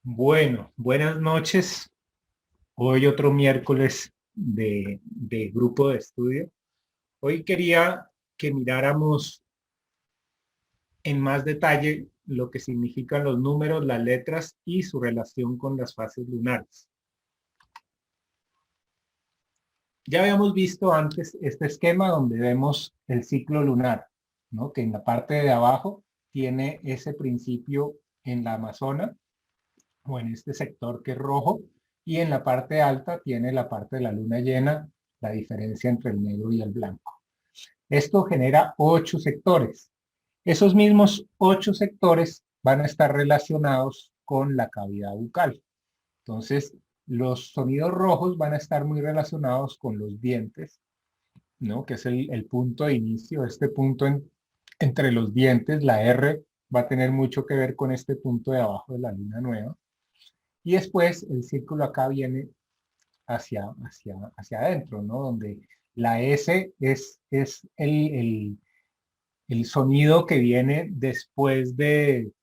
Bueno, buenas noches. Hoy otro miércoles de grupo de estudio. Hoy quería que miráramos en más detalle lo que significan los números, las letras y su relación con las fases lunares. Ya habíamos visto antes este esquema donde vemos el ciclo lunar, ¿no? Que en la parte de abajo tiene ese principio en la Amazona o en este sector que es rojo, y en la parte alta tiene la parte de la luna llena, la diferencia entre el negro y el blanco. Esto genera 8 sectores. Esos mismos 8 sectores van a estar relacionados con la cavidad bucal. Entonces, los sonidos rojos van a estar muy relacionados con los dientes, ¿no? Que es el punto de inicio, este punto entre los dientes, la R va a tener mucho que ver con este punto de abajo de la luna nueva. Y después el círculo acá viene hacia adentro, ¿no? Donde la S es el sonido que viene después del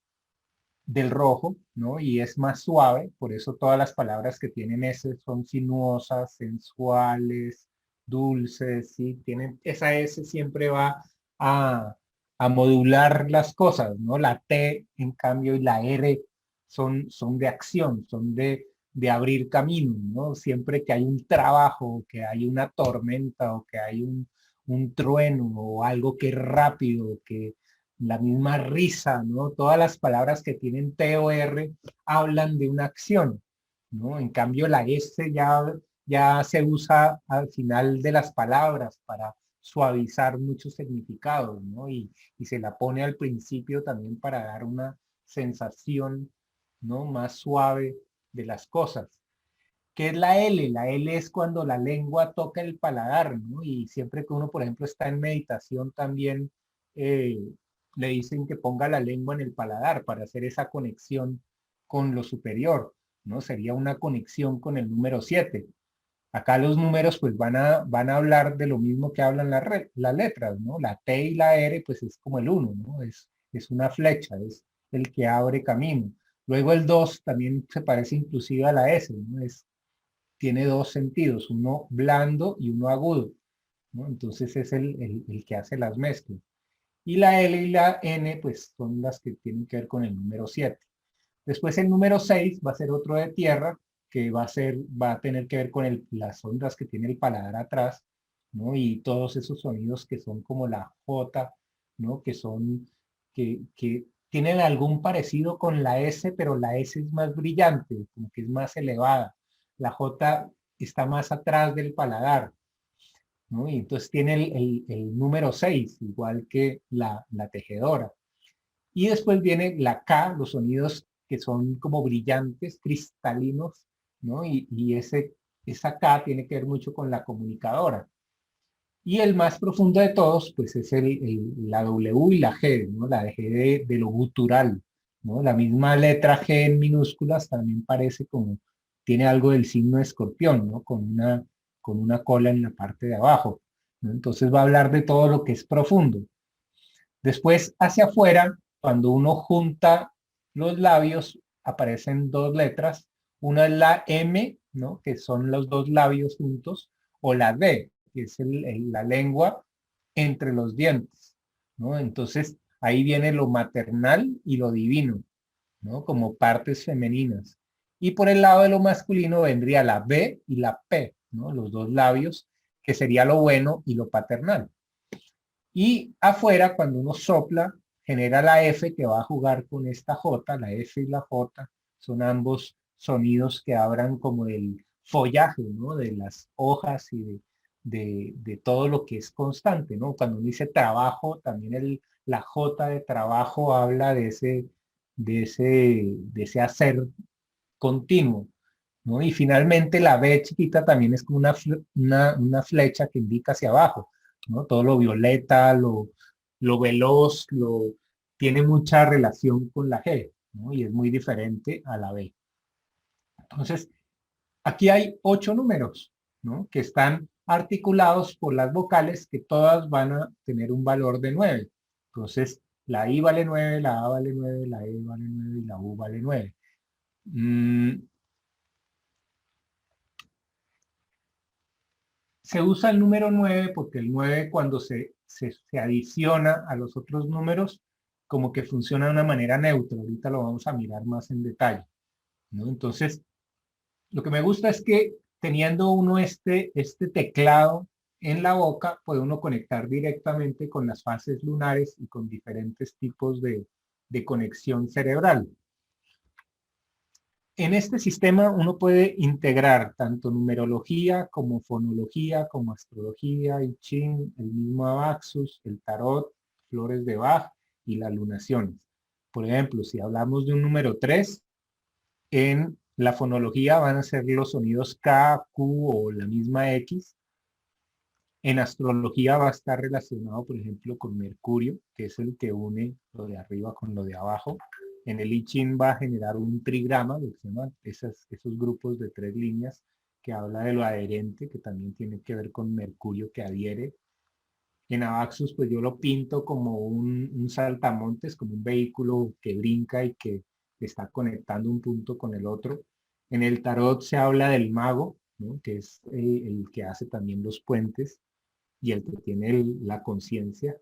rojo, ¿no? Y es más suave, por eso todas las palabras que tienen S son sinuosas, sensuales, dulces, ¿sí? Tienen, esa S siempre va a, a modular las cosas, ¿no? La T, en cambio, y la R son de acción, son de abrir camino, ¿no? Siempre que hay un trabajo, que hay una tormenta o que hay un trueno o algo que es rápido, que la misma risa, ¿no? Todas las palabras que tienen T o R hablan de una acción, ¿no? En cambio, la S ya se usa al final de las palabras para suavizar muchos significados, ¿no? Y se la pone al principio también para dar una sensación, ¿no? Más suave de las cosas. ¿Qué es la L? La L es cuando la lengua toca el paladar, ¿no? Y siempre que uno, por ejemplo, está en meditación también eh, le dicen que ponga la lengua en el paladar para hacer esa conexión con lo superior, ¿no? Sería una conexión con el número 7. Acá los números pues van a hablar de lo mismo que hablan las letras, ¿no? La T y la R pues es como el uno, ¿no? Es una flecha, es el que abre camino. Luego el 2 también se parece inclusive a la S, ¿no? Tiene dos sentidos, uno blando y uno agudo, ¿no? Entonces es el que hace las mezclas. Y la L y la N, pues son las que tienen que ver con el número 7. Después el número 6 va a ser otro de tierra, que va a tener que ver con las ondas que tiene el paladar atrás, ¿no? Y todos esos sonidos que son como la J, ¿no? Que tienen algún parecido con la S, pero la S es más brillante, como que es más elevada. La J está más atrás del paladar, ¿no? Y entonces tiene el número 6 igual que la tejedora. Y después viene la K, los sonidos que son como brillantes, cristalinos, ¿no? Esa K tiene que ver mucho con la comunicadora. Y el más profundo de todos, pues es la W y la G, ¿no? La G de lo gutural, ¿no? La misma letra G en minúsculas también parece como, tiene algo del signo de escorpión, ¿no? Con una cola en la parte de abajo, ¿no? Entonces va a hablar de todo lo que es profundo. Después, hacia afuera, cuando uno junta los labios, aparecen dos letras. Una es la M, ¿no? Que son los dos labios juntos, o la D, que es la lengua entre los dientes, ¿no? Entonces, ahí viene lo maternal y lo divino, ¿no? Como partes femeninas. Y por el lado de lo masculino vendría la B y la P, ¿no? Los dos labios, que sería lo bueno y lo paternal. Y afuera, cuando uno sopla, genera la F que va a jugar con esta J, la F y la J, son ambos sonidos que hablan como del follaje, ¿no? De las hojas y de todo lo que es constante, ¿no? Cuando uno dice trabajo, también la J de trabajo habla de ese hacer continuo, ¿no? Y finalmente la B chiquita también es como una flecha que indica hacia abajo, ¿no? Todo lo violeta, lo veloz, tiene mucha relación con la G, ¿no? Y es muy diferente a la B. Entonces, aquí hay 8 números, ¿no? Que están articulados por las vocales que todas van a tener un valor de 9. Entonces, la I vale 9, la A vale 9, la E vale 9 y la U vale 9. Mm, Se usa el número 9 porque el 9 cuando se adiciona a los otros números, como que funciona de una manera neutra. Ahorita lo vamos a mirar más en detalle, ¿no? Entonces, lo que me gusta es que teniendo uno este teclado en la boca, puede uno conectar directamente con las fases lunares y con diferentes tipos de conexión cerebral. En este sistema uno puede integrar tanto numerología como fonología, como astrología, I Ching, el mismo Abaxus, el tarot, flores de Bach y las lunaciones. Por ejemplo, si hablamos de un número 3, en la fonología van a ser los sonidos K, Q o la misma X. En astrología va a estar relacionado, por ejemplo, con Mercurio, que es el que une lo de arriba con lo de abajo. En el I Ching va a generar un trigrama, lo que se llaman esos grupos de 3 líneas, que habla de lo adherente, que también tiene que ver con Mercurio que adhiere. En Abaxus, pues yo lo pinto como un saltamontes, como un vehículo que brinca y que está conectando un punto con el otro. En el tarot se habla del mago, ¿no? Que es el que hace también los puentes y el que tiene la conciencia.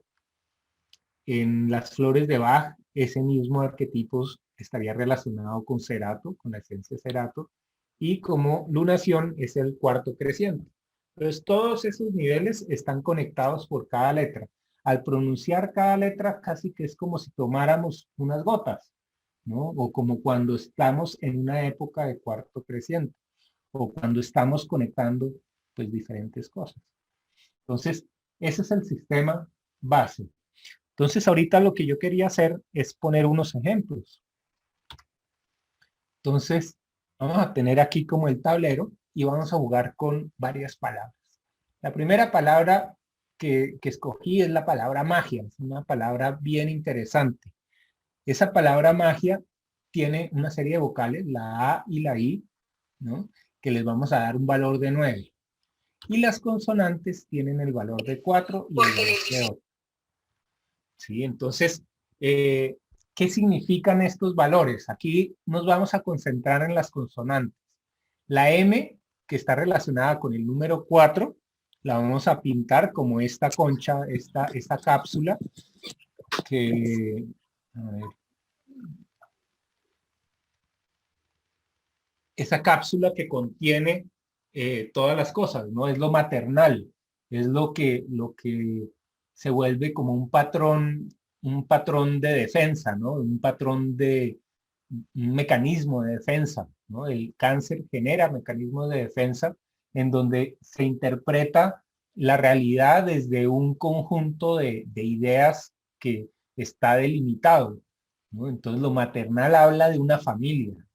En las flores de Bach, ese mismo arquetipo estaría relacionado con Cerato, con la esencia Cerato, y como lunación es el cuarto creciente. Entonces, todos esos niveles están conectados por cada letra. Al pronunciar cada letra, casi que es como si tomáramos unas gotas, ¿no? O como cuando estamos en una época de cuarto creciente, o cuando estamos conectando, pues, diferentes cosas. Entonces, ese es el sistema base. Entonces, ahorita lo que yo quería hacer es poner unos ejemplos. Entonces, vamos a tener aquí como el tablero y vamos a jugar con varias palabras. La primera palabra que escogí es la palabra magia. Es una palabra bien interesante. Esa palabra magia tiene una serie de vocales, la A y la I, ¿no? Que les vamos a dar un valor de 9. Y las consonantes tienen el valor de 4 y el valor de 8. ¿Sí? Entonces, ¿qué significan estos valores? Aquí nos vamos a concentrar en las consonantes. La M, que está relacionada con el número 4, la vamos a pintar como esta concha, esta cápsula, que, a ver, esa cápsula que contiene todas las cosas, ¿no? Es lo maternal, es lo que se vuelve como un patrón de defensa, ¿no? Un mecanismo de defensa, ¿no? El cáncer genera mecanismos de defensa en donde se interpreta la realidad desde un conjunto de ideas que está delimitado, ¿no? Entonces lo maternal habla de una familia.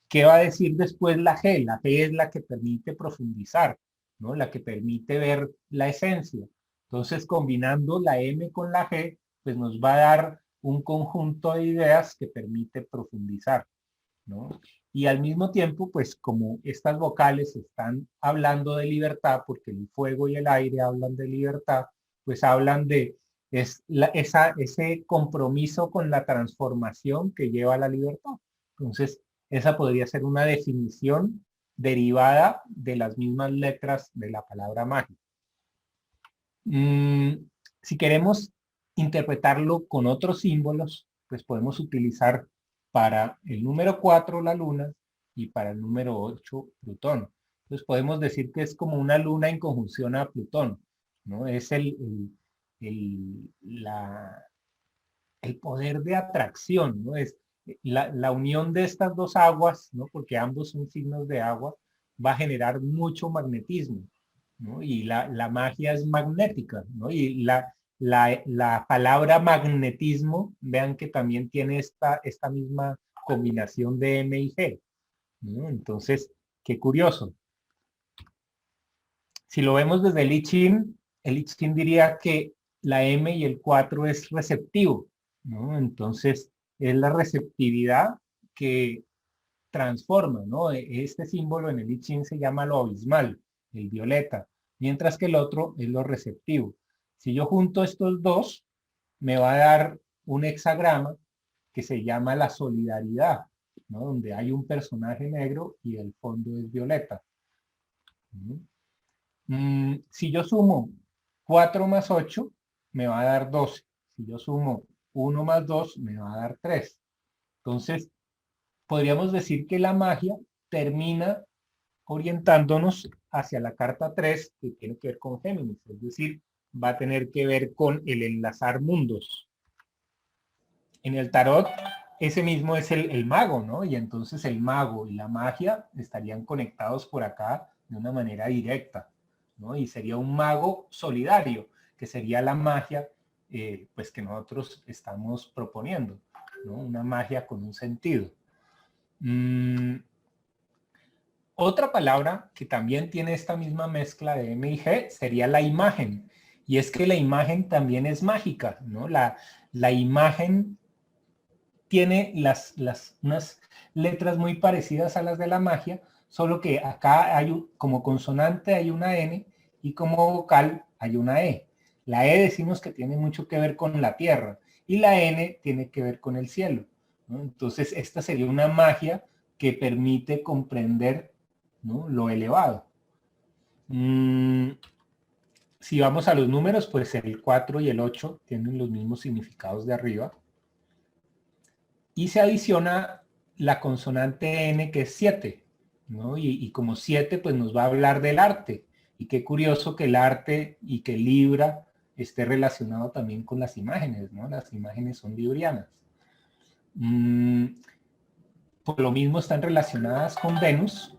¿Qué va a decir después la G? La G es la que permite profundizar, ¿no? La que permite ver la esencia. Entonces, combinando la M con la G, pues nos va a dar un conjunto de ideas que permite profundizar, ¿no? Y al mismo tiempo, pues como estas vocales están hablando de libertad, porque el fuego y el aire hablan de libertad, pues hablan de ese compromiso con la transformación que lleva a la libertad. Entonces, esa podría ser una definición derivada de las mismas letras de la palabra mágica. Si queremos interpretarlo con otros símbolos, pues podemos utilizar para el número 4 la luna y para el número 8 Plutón. Entonces podemos decir que es como una luna en conjunción a Plutón, ¿no? Es el poder de atracción, ¿no? Es la unión de estas dos aguas, ¿no? Porque ambos son signos de agua, va a generar mucho magnetismo, ¿no? Y la magia es magnética, ¿no? Y la palabra magnetismo, vean que también tiene esta misma combinación de M y G, ¿no? Entonces, qué curioso. Si lo vemos desde el I Ching diría que la M y el 4 es receptivo, ¿no? Entonces, es la receptividad que transforma, ¿no? Este símbolo en el I Ching se llama lo abismal, el violeta, mientras que el otro es lo receptivo. Si yo junto estos dos, me va a dar un hexagrama que se llama la solidaridad. ¿no? Donde hay un personaje negro y el fondo es violeta. Si yo sumo 4 más 8, me va a dar 12. Si yo sumo 1 más 2, me va a dar 3. Entonces, podríamos decir que la magia termina orientándonos hacia la carta 3, que tiene que ver con Géminis, es decir, va a tener que ver con el enlazar mundos. En el tarot, ese mismo es el mago, ¿no? Y entonces el mago y la magia estarían conectados por acá de una manera directa, ¿no? Y sería un mago solidario, que sería la magia, pues que nosotros estamos proponiendo, ¿no? Una magia con un sentido. Otra palabra que también tiene esta misma mezcla de M y G sería la imagen. Y es que la imagen también es mágica, ¿no? La imagen tiene unas letras muy parecidas a las de la magia, solo que acá hay como consonante hay una N y como vocal hay una E. La E decimos que tiene mucho que ver con la tierra y la N tiene que ver con el cielo, ¿no? Entonces esta sería una magia que permite comprender, ¿no?, lo elevado. Si vamos a los números, pues el 4 y el 8 tienen los mismos significados de arriba. Y se adiciona la consonante N, que es 7, ¿no? Y como 7, pues nos va a hablar del arte. Y qué curioso que el arte y que Libra esté relacionado también con las imágenes, ¿no? Las imágenes son librianas. Por lo mismo están relacionadas con Venus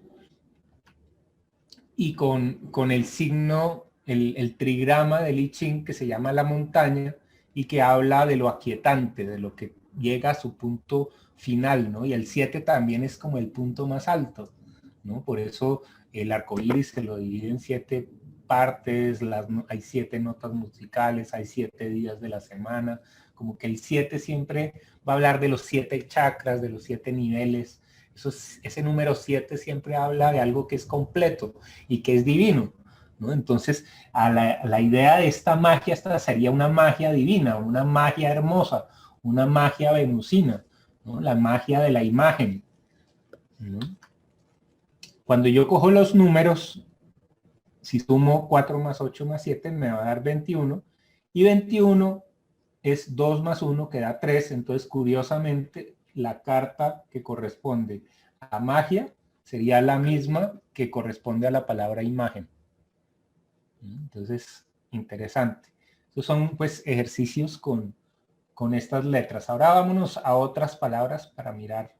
y con el signo, el trigrama del I Ching, que se llama la montaña y que habla de lo aquietante, de lo que llega a su punto final, ¿no? Y el 7 también es como el punto más alto, ¿no? Por eso el arco iris se lo divide en 7 partes, hay 7 notas musicales, hay 7 días de la semana, como que el 7 siempre va a hablar de los 7 chakras, de los 7 niveles. Ese número 7 siempre habla de algo que es completo y que es divino, ¿no? Entonces, la idea de esta magia, esta sería una magia divina, una magia hermosa, una magia venusina, ¿no? La magia de la imagen, ¿no? Cuando yo cojo los números, si sumo 4 más 8 más 7, me va a dar 21, y 21 es 2 más 1, que da 3, entonces curiosamente la carta que corresponde a magia sería la misma que corresponde a la palabra imagen. Entonces, interesante. Estos son pues ejercicios con estas letras. Ahora vámonos a otras palabras para mirar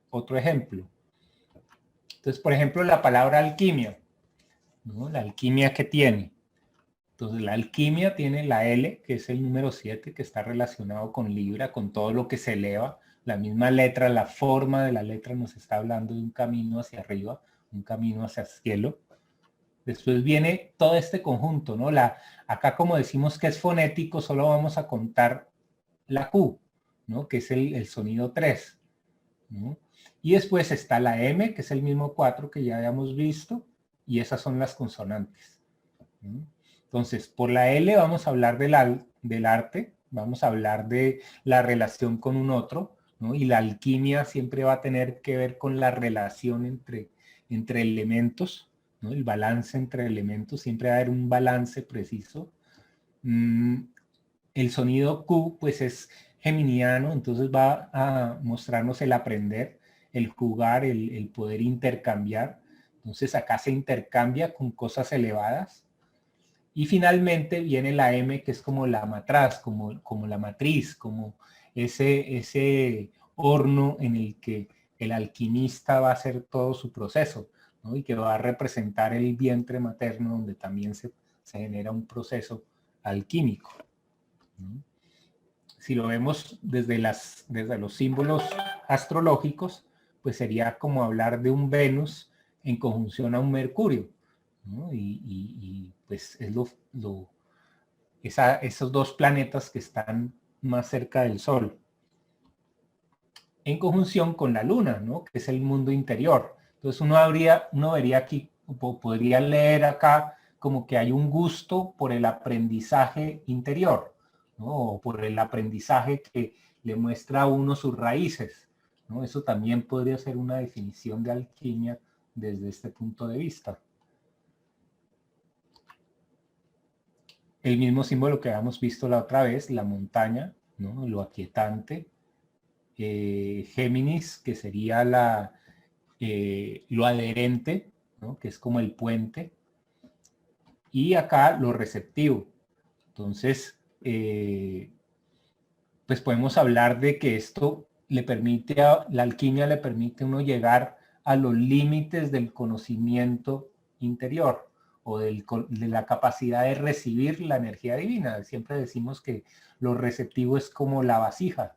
otro ejemplo. Entonces, por ejemplo, la palabra alquimia, ¿no? La alquimia que tiene. Entonces, la alquimia tiene la L, que es el número 7, que está relacionado con Libra, con todo lo que se eleva. La misma letra, la forma de la letra nos está hablando de un camino hacia arriba, un camino hacia el cielo. Después viene todo este conjunto, ¿no? Acá, como decimos que es fonético, solo vamos a contar la Q, ¿no? Que es el sonido 3, ¿no? Y después está la M, que es el mismo 4 que ya habíamos visto, y esas son las consonantes, ¿no? Entonces, por la L vamos a hablar del arte, vamos a hablar de la relación con un otro, ¿no? Y la alquimia siempre va a tener que ver con la relación entre elementos, ¿no? El balance entre elementos, siempre va a haber un balance preciso. El sonido Q pues es geminiano, entonces va a mostrarnos el aprender, el jugar, el poder intercambiar. Entonces acá se intercambia con cosas elevadas. Y finalmente viene la M, que es como la matraz, como la matriz, como ese horno en el que el alquimista va a hacer todo su proceso, ¿no? Y que va a representar el vientre materno, donde también se genera un proceso alquímico, ¿no? Si lo vemos desde los símbolos astrológicos, pues sería como hablar de un Venus en conjunción a un Mercurio, ¿no? Y pues es esos dos planetas que están más cerca del Sol, en conjunción con la Luna, ¿no? Que es el mundo interior. Entonces uno vería aquí, podría leer acá como que hay un gusto por el aprendizaje interior, ¿no? O por el aprendizaje que le muestra a uno sus raíces, ¿no? Eso también podría ser una definición de alquimia desde este punto de vista. El mismo símbolo que habíamos visto la otra vez, la montaña, ¿no? Lo aquietante. Géminis, que sería lo adherente, ¿no? Que es como el puente. Y acá lo receptivo. Entonces, pues podemos hablar de que esto le permite, la alquimia le permite a uno llegar a los límites del conocimiento interior o de la capacidad de recibir la energía divina. Siempre decimos que lo receptivo es como la vasija,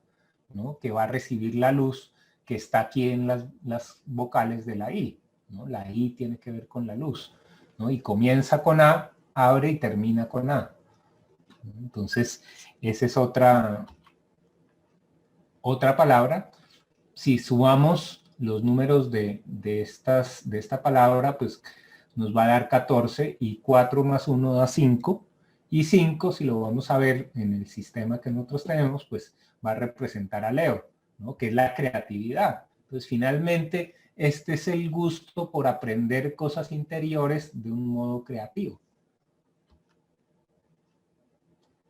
¿no? Que va a recibir la luz que está aquí en las vocales de la I, ¿no? La I tiene que ver con la luz, ¿no? Y comienza con A, abre y termina con A. Entonces, esa es otra palabra. Si sumamos los números de esta palabra, pues nos va a dar 14 y 4 más 1 da 5. Y 5, si lo vamos a ver en el sistema que nosotros tenemos, pues va a representar a Leo, ¿no? Que es la creatividad. Entonces, finalmente, este es el gusto por aprender cosas interiores de un modo creativo.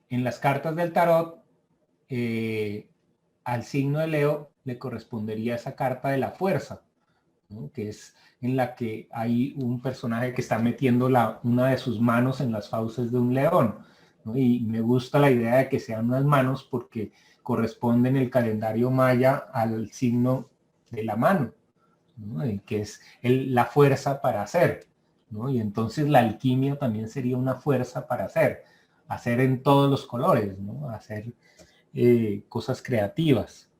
En las cartas del tarot, al signo de Leo le correspondería esa carta de la fuerza, ¿no? Que es en la que hay un personaje que está metiendo una de sus manos en las fauces de un león, ¿no? Y me gusta la idea de que sean unas manos porque corresponde en el calendario maya al signo de la mano, ¿no? Que es la fuerza para hacer, ¿no? Y entonces la alquimia también sería una fuerza para hacer en todos los colores, ¿no? Hacer cosas creativas.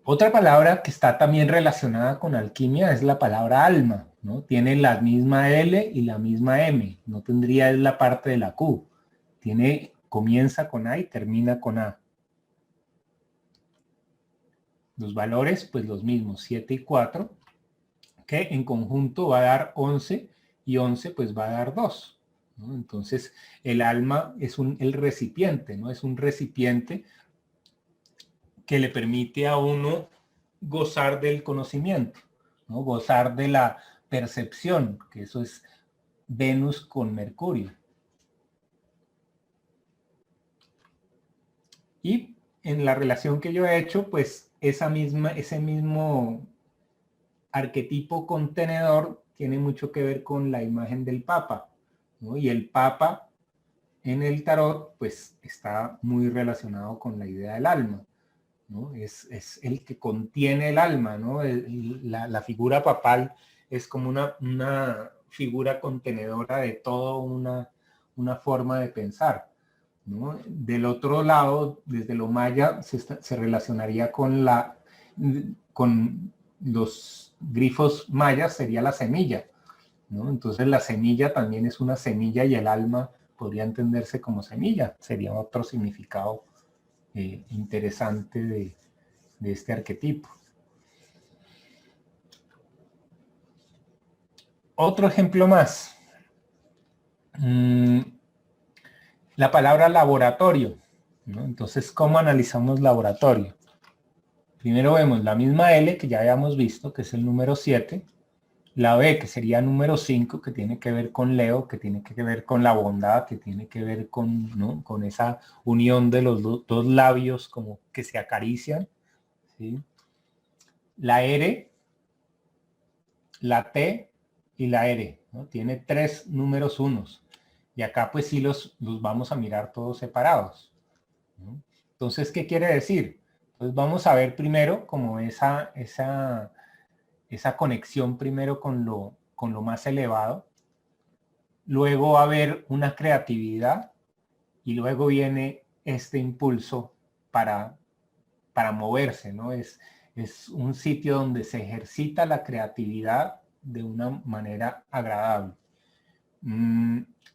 Otra palabra que está también relacionada con alquimia es la palabra alma, ¿no? Tiene la misma L y la misma M, no tendría la parte de la Q. Comienza con A y termina con A. Los valores, pues los mismos, 7 y 4, que en conjunto va a dar 11 y 11 pues va a dar 2, ¿no? Entonces el alma es el recipiente, ¿no? Es un recipiente que le permite a uno gozar del conocimiento, ¿no? Gozar de la percepción, que eso es Venus con Mercurio. Y en la relación que yo he hecho, pues ese mismo arquetipo contenedor tiene mucho que ver con la imagen del Papa, ¿no? Y el Papa en el tarot, pues está muy relacionado con la idea del alma, ¿no? Es el que contiene el alma, ¿no? La figura papal es como una figura contenedora de toda una forma de pensar, ¿no? Del otro lado, desde lo maya, se relacionaría con los grifos mayas, sería la semilla, ¿no? Entonces la semilla también es una semilla y el alma podría entenderse como semilla, sería otro significado interesante de este arquetipo. Otro ejemplo más. La palabra laboratorio, ¿no? Entonces, ¿cómo analizamos laboratorio? Primero vemos la misma L que ya habíamos visto, que es el número 7. La B, que sería número 5, que tiene que ver con Leo, que tiene que ver con la bondad, que tiene que ver con, ¿no? Con esa unión de los dos labios como que se acarician, ¿sí? La R, la T y la R, ¿no? Tiene 3 números unos. Y acá pues sí los vamos a mirar todos separados, ¿no? Entonces, ¿qué quiere decir? Pues vamos a ver primero como esa conexión primero con lo más elevado. Luego va a haber una creatividad y luego viene este impulso para moverse, ¿no? Es un sitio donde se ejercita la creatividad de una manera agradable.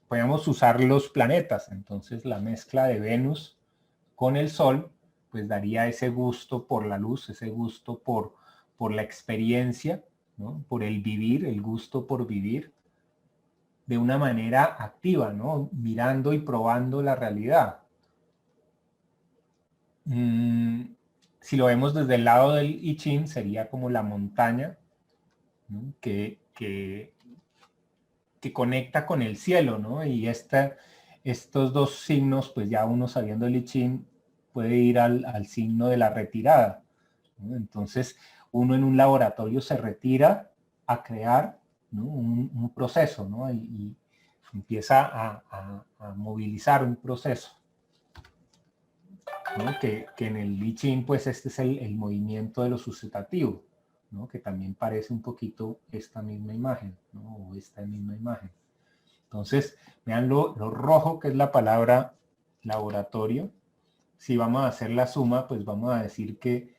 Podemos usar los planetas, entonces la mezcla de Venus con el Sol, pues daría ese gusto por la luz, ese gusto por la experiencia, ¿no? Por el vivir, el gusto por vivir de una manera activa, ¿no? Mirando y probando la realidad. si lo vemos desde el lado del I Ching, sería como la montaña, ¿no? que conecta con el cielo, ¿no? Y estos dos signos, pues ya uno sabiendo el I Ching, puede ir al signo de la retirada, ¿no? Entonces, uno en un laboratorio se retira a crear, ¿no? un proceso, ¿no? Y empieza a movilizar un proceso, ¿no? Que en el I Ching, pues este es el movimiento de lo sucesivo, ¿no? Que también parece un poquito esta misma imagen, ¿no? O esta misma imagen. Entonces, vean lo rojo que es la palabra laboratorio. Si vamos a hacer la suma, pues vamos a decir que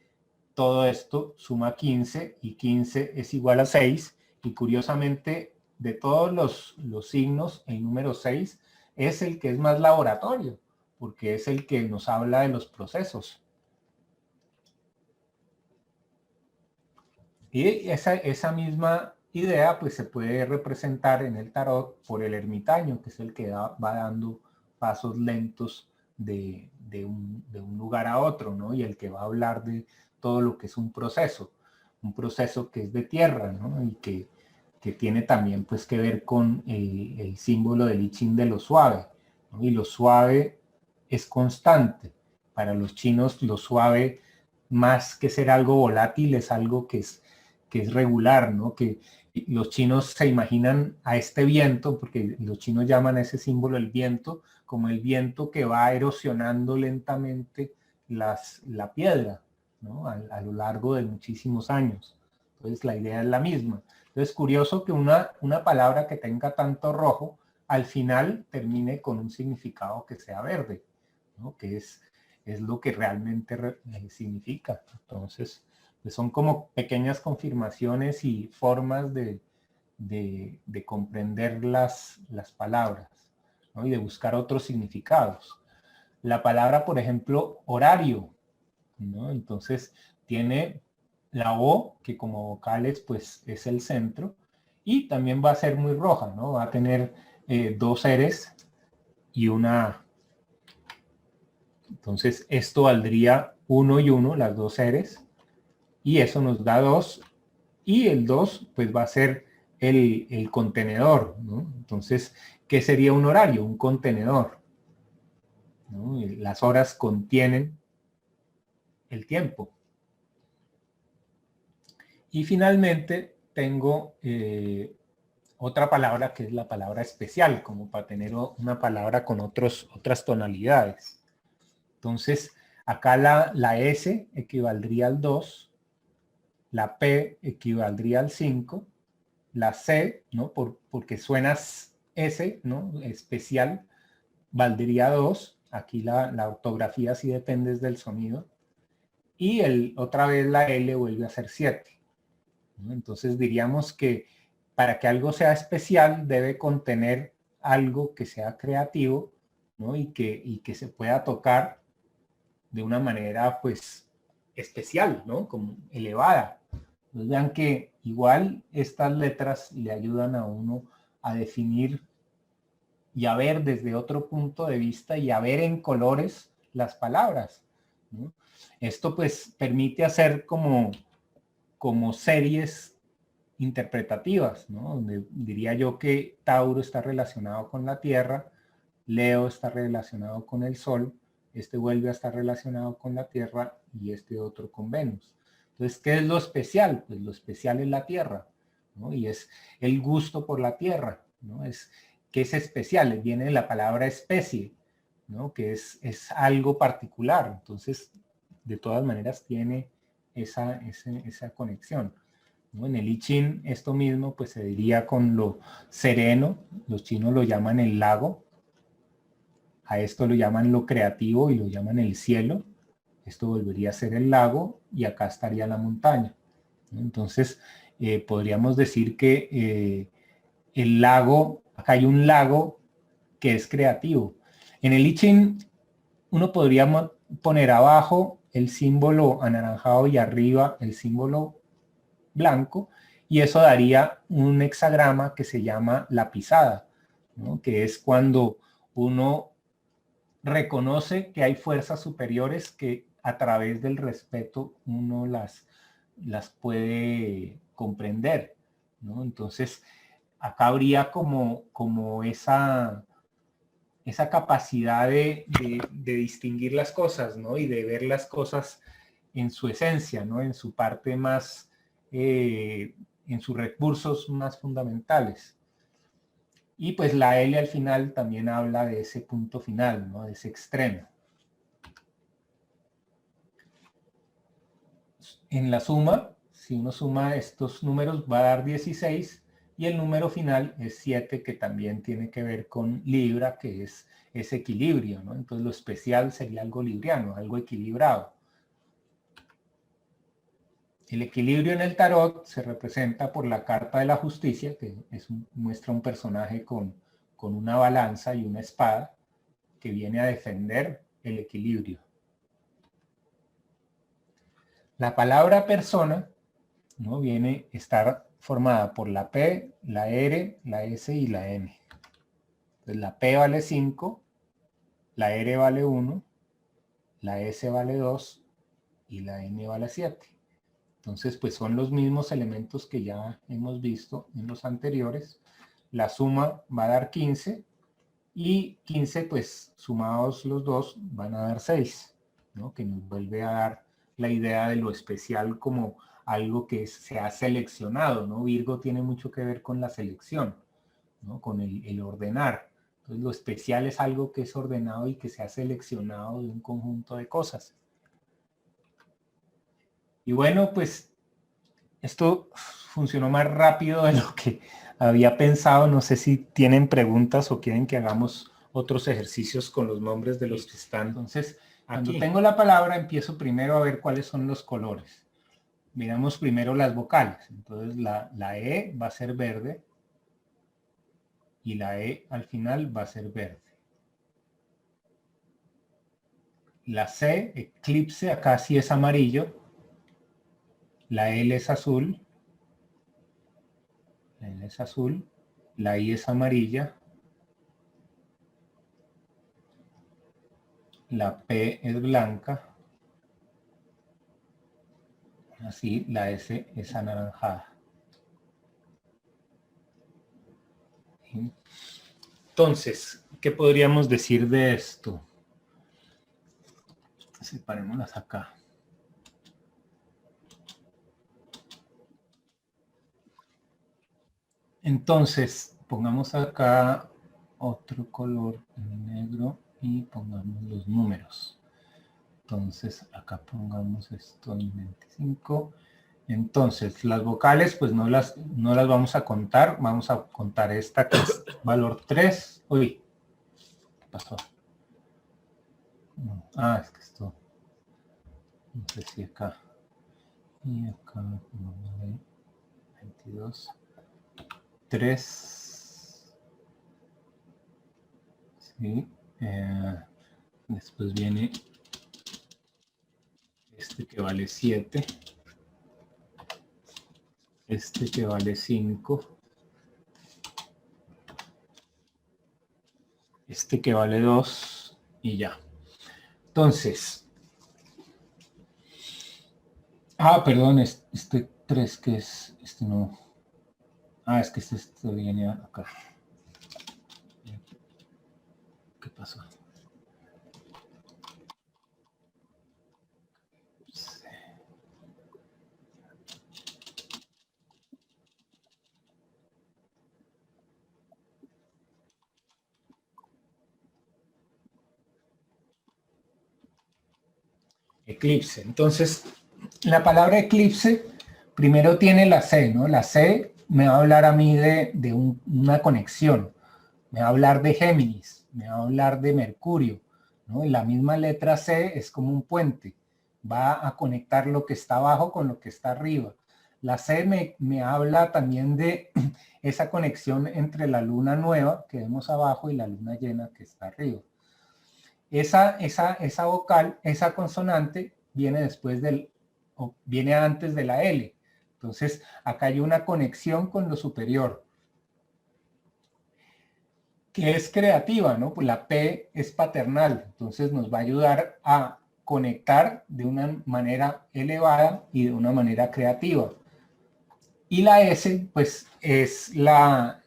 todo esto suma 15 y 15 es igual a 6. Y curiosamente, de todos los signos, el número 6 es el que es más laboratorio, porque es el que nos habla de los procesos. Y esa misma idea pues se puede representar en el tarot por el ermitaño, que es el que va dando pasos lentos de un lugar a otro, ¿no? Y el que va a hablar de todo lo que es un proceso que es de tierra, ¿no? Y que tiene también pues que ver con el símbolo del I Ching de lo suave, ¿no? Y lo suave es constante. Para los chinos lo suave, más que ser algo volátil, es algo que es regular, ¿no? Que los chinos se imaginan a este viento, porque los chinos llaman a ese símbolo el viento, como el viento que va erosionando lentamente la piedra, ¿no? A lo largo de muchísimos años. Entonces la idea es la misma. Entonces curioso que una palabra que tenga tanto rojo, al final termine con un significado que sea verde, ¿no? Que es lo que realmente significa. Entonces, son como pequeñas confirmaciones y formas de comprender las palabras, ¿no? Y de buscar otros significados. La palabra, por ejemplo, horario, ¿no? Entonces tiene la O, que como vocales pues es el centro, y también va a ser muy roja, ¿no? Va a tener dos seres y una A. Entonces esto valdría 1 y 1, las dos seres, y eso nos da 2, y el 2 pues va a ser el contenedor, ¿no? Entonces, ¿qué sería un horario? Un contenedor, ¿no? Las horas contienen el tiempo. Y finalmente tengo otra palabra que es la palabra especial, como para tener una palabra con otras tonalidades. Entonces, acá la S equivaldría al 2, la P equivaldría al 5, la C, ¿no? Porque suenas S, ¿no? Especial, valdría 2. Aquí la ortografía sí depende del sonido. Y otra vez la L vuelve a ser 7. ¿No? Entonces diríamos que para que algo sea especial debe contener algo que sea creativo, ¿no? y que se pueda tocar de una manera pues especial, ¿no? Como elevada. Entonces vean que igual estas letras le ayudan a uno a definir y a ver desde otro punto de vista y a ver en colores las palabras, ¿no? Esto pues permite hacer como series interpretativas, ¿no? Donde diría yo que Tauro está relacionado con la Tierra, Leo está relacionado con el Sol, este vuelve a estar relacionado con la Tierra y este otro con Venus. Entonces, ¿qué es lo especial? Pues lo especial es la Tierra, ¿no? Y es el gusto por la Tierra, ¿no? ¿Qué es especial? Viene de la palabra especie, ¿no? Que es algo particular. Entonces, de todas maneras, tiene esa conexión, ¿no? En el I Ching, esto mismo, pues se diría con lo sereno, los chinos lo llaman el lago, a esto lo llaman lo creativo y lo llaman el cielo, esto volvería a ser el lago y acá estaría la montaña, ¿no? Entonces, podríamos decir que el lago, acá hay un lago que es creativo. En el I Ching, uno podría poner abajo el símbolo anaranjado y arriba el símbolo blanco, y eso daría un hexagrama que se llama la pisada, ¿no? Que es cuando uno reconoce que hay fuerzas superiores que a través del respeto uno las puede comprender, ¿no? Entonces, acá habría como esa capacidad de distinguir las cosas, ¿no? Y de ver las cosas en su esencia, ¿no? En su parte más, en sus recursos más fundamentales. Y pues la L al final también habla de ese punto final, ¿no? De ese extremo. En la suma, si uno suma estos números va a dar 16 y el número final es 7, que también tiene que ver con Libra, que es ese equilibrio, ¿no? Entonces lo especial sería algo libriano, algo equilibrado. El equilibrio en el tarot se representa por la carta de la justicia, que muestra un personaje con una balanza y una espada que viene a defender el equilibrio. La palabra persona, ¿no? Viene a estar formada por la P, la R, la S y la M. Entonces la P vale 5, la R vale 1, la S vale 2 y la M vale 7. Entonces, pues son los mismos elementos que ya hemos visto en los anteriores. La suma va a dar 15 y 15, pues sumados los dos, van a dar 6, ¿no? Que nos vuelve a dar la idea de lo especial como algo que se ha seleccionado, ¿no? Virgo tiene mucho que ver con la selección, ¿no? Con el ordenar. Entonces, lo especial es algo que es ordenado y que se ha seleccionado de un conjunto de cosas. Y bueno, pues esto funcionó más rápido de lo que había pensado. No sé si tienen preguntas o quieren que hagamos otros ejercicios con los nombres de los que están. Entonces, cuando tengo la palabra, empiezo primero a ver cuáles son los colores. Miramos primero las vocales. Entonces, la E va a ser verde y la E al final va a ser verde. La C, eclipse, acá sí es amarillo. La L es azul. La L es azul. La I es amarilla. La P es blanca. Así, la S es anaranjada. Entonces, ¿qué podríamos decir de esto? Separémoslas acá. Entonces, pongamos acá otro color negro y pongamos los números. Entonces, acá pongamos esto en 25. Entonces, las vocales, pues no las vamos a contar. Vamos a contar esta que es valor 3. Uy, ¿qué pasó? Ah, es que esto. No sé si acá. Y acá, 22. 3. Sí. Después viene este que vale 7. Este que vale 5. Este que vale 2. Y ya. Entonces. Perdón, este 3 que es. Este no. Es que este viene acá. ¿Qué pasó? Eclipse. Entonces, la palabra eclipse primero tiene la C, ¿no? La C me va a hablar a mí de una conexión. Me va a hablar de Géminis, me va a hablar de Mercurio, ¿no? Y la misma letra C es como un puente. Va a conectar lo que está abajo con lo que está arriba. La C me habla también de esa conexión entre la luna nueva que vemos abajo y la luna llena que está arriba. Esa vocal, esa consonante viene después viene antes de la L. Entonces, acá hay una conexión con lo superior. que es creativa, ¿no? Pues la P es paternal, entonces nos va a ayudar a conectar de una manera elevada y de una manera creativa. Y la S, pues, es la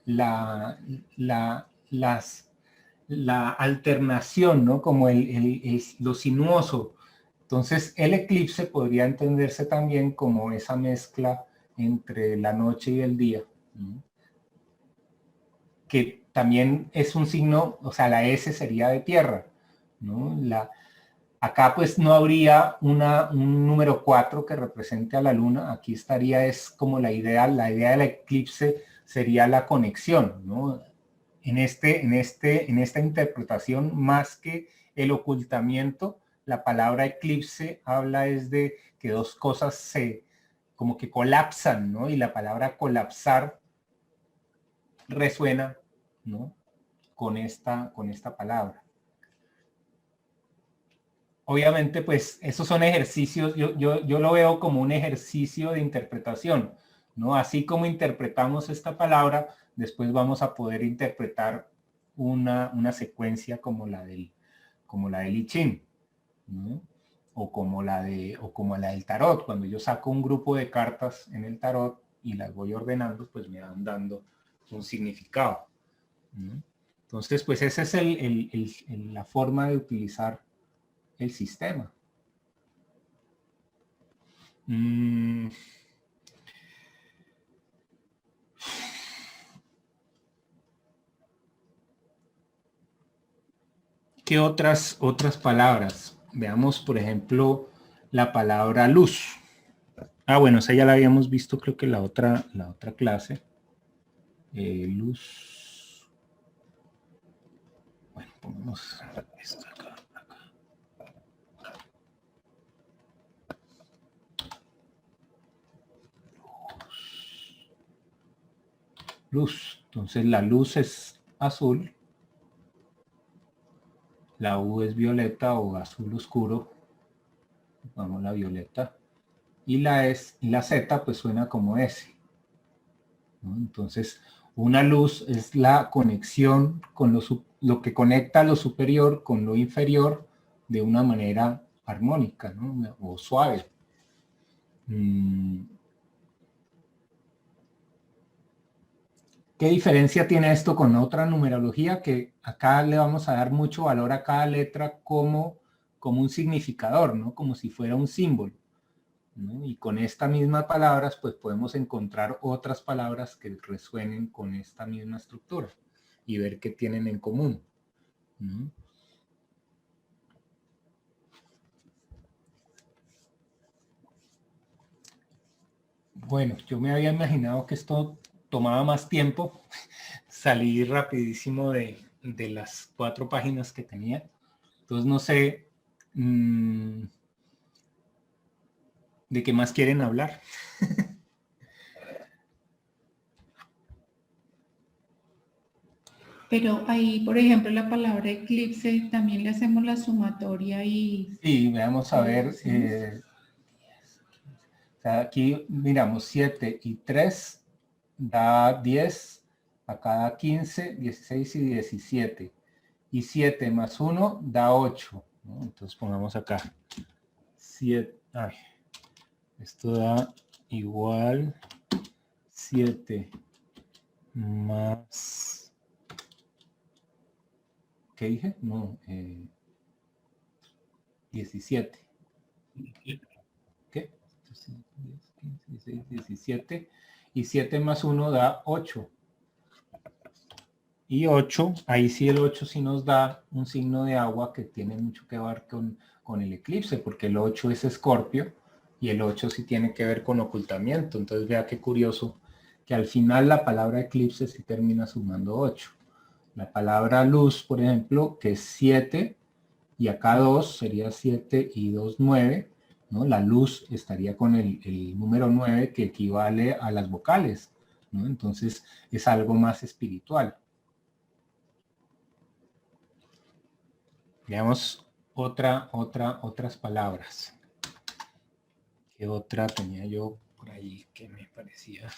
alternación, ¿no? Como lo sinuoso. Entonces, el eclipse podría entenderse también como esa mezcla entre la noche y el día, ¿no? Que también es un signo, o sea, la S sería de tierra, ¿no? Acá pues no habría un número 4 que represente a la luna, aquí estaría, es como la idea del eclipse sería la conexión, ¿no? En esta interpretación, más que el ocultamiento, la palabra eclipse habla es de que dos cosas como que colapsan, ¿no? Y la palabra colapsar resuena, ¿no? Con esta palabra. Obviamente, pues esos son ejercicios, yo lo veo como un ejercicio de interpretación, ¿no? Así como interpretamos esta palabra, después vamos a poder interpretar una secuencia como la del I Ching, ¿no? O como la del tarot. Cuando yo saco un grupo de cartas en el tarot y las voy ordenando, pues me van dando un significado, ¿no? Entonces, pues esa es la forma de utilizar el sistema. ¿Qué otras palabras? Veamos, por ejemplo, la palabra luz. Bueno, esa ya la habíamos visto, creo que la otra clase. Luz. Bueno, pongamos esto acá. Luz. Entonces la luz es azul. La U es violeta o azul oscuro. Vamos la violeta. Y la Z pues suena como S, ¿no? Entonces, una luz es la conexión con lo que conecta lo superior con lo inferior de una manera armónica, ¿no? O suave. ¿Qué diferencia tiene esto con otra numerología? Que acá le vamos a dar mucho valor a cada letra como un significador, ¿no? Como si fuera un símbolo, ¿no? Y con estas mismas palabras, pues podemos encontrar otras palabras que resuenen con esta misma estructura y ver qué tienen en común, ¿no? Bueno, yo me había imaginado que esto tomaba más tiempo. Salí rapidísimo de las 4 páginas que tenía. Entonces no sé de qué más quieren hablar. Pero ahí, por ejemplo, la palabra eclipse, también le hacemos la sumatoria y... Sí, veamos a ver. O sea, aquí miramos 7 y 3 da 10, acá da 15, 16 y 17. Y 7 más 1 da 8, ¿no? Entonces pongamos acá 7. Ay, esto da igual 7 más... ¿Qué dije? No, 17. ¿Qué? 16, 17. Y 7 más 1 da 8. Y 8, ahí sí el 8 sí nos da un signo de agua que tiene mucho que ver con el eclipse, porque el 8 es Escorpio y el 8 sí tiene que ver con ocultamiento. Entonces vea qué curioso que al final la palabra eclipse sí termina sumando 8. La palabra luz, por ejemplo, que es 7, y acá 2 sería 7 y 2, 9, ¿no? La luz estaría con el número 9 que equivale a las vocales, ¿no? Entonces es algo más espiritual. Veamos otras palabras. ¿Qué otra tenía yo por ahí que me parecía?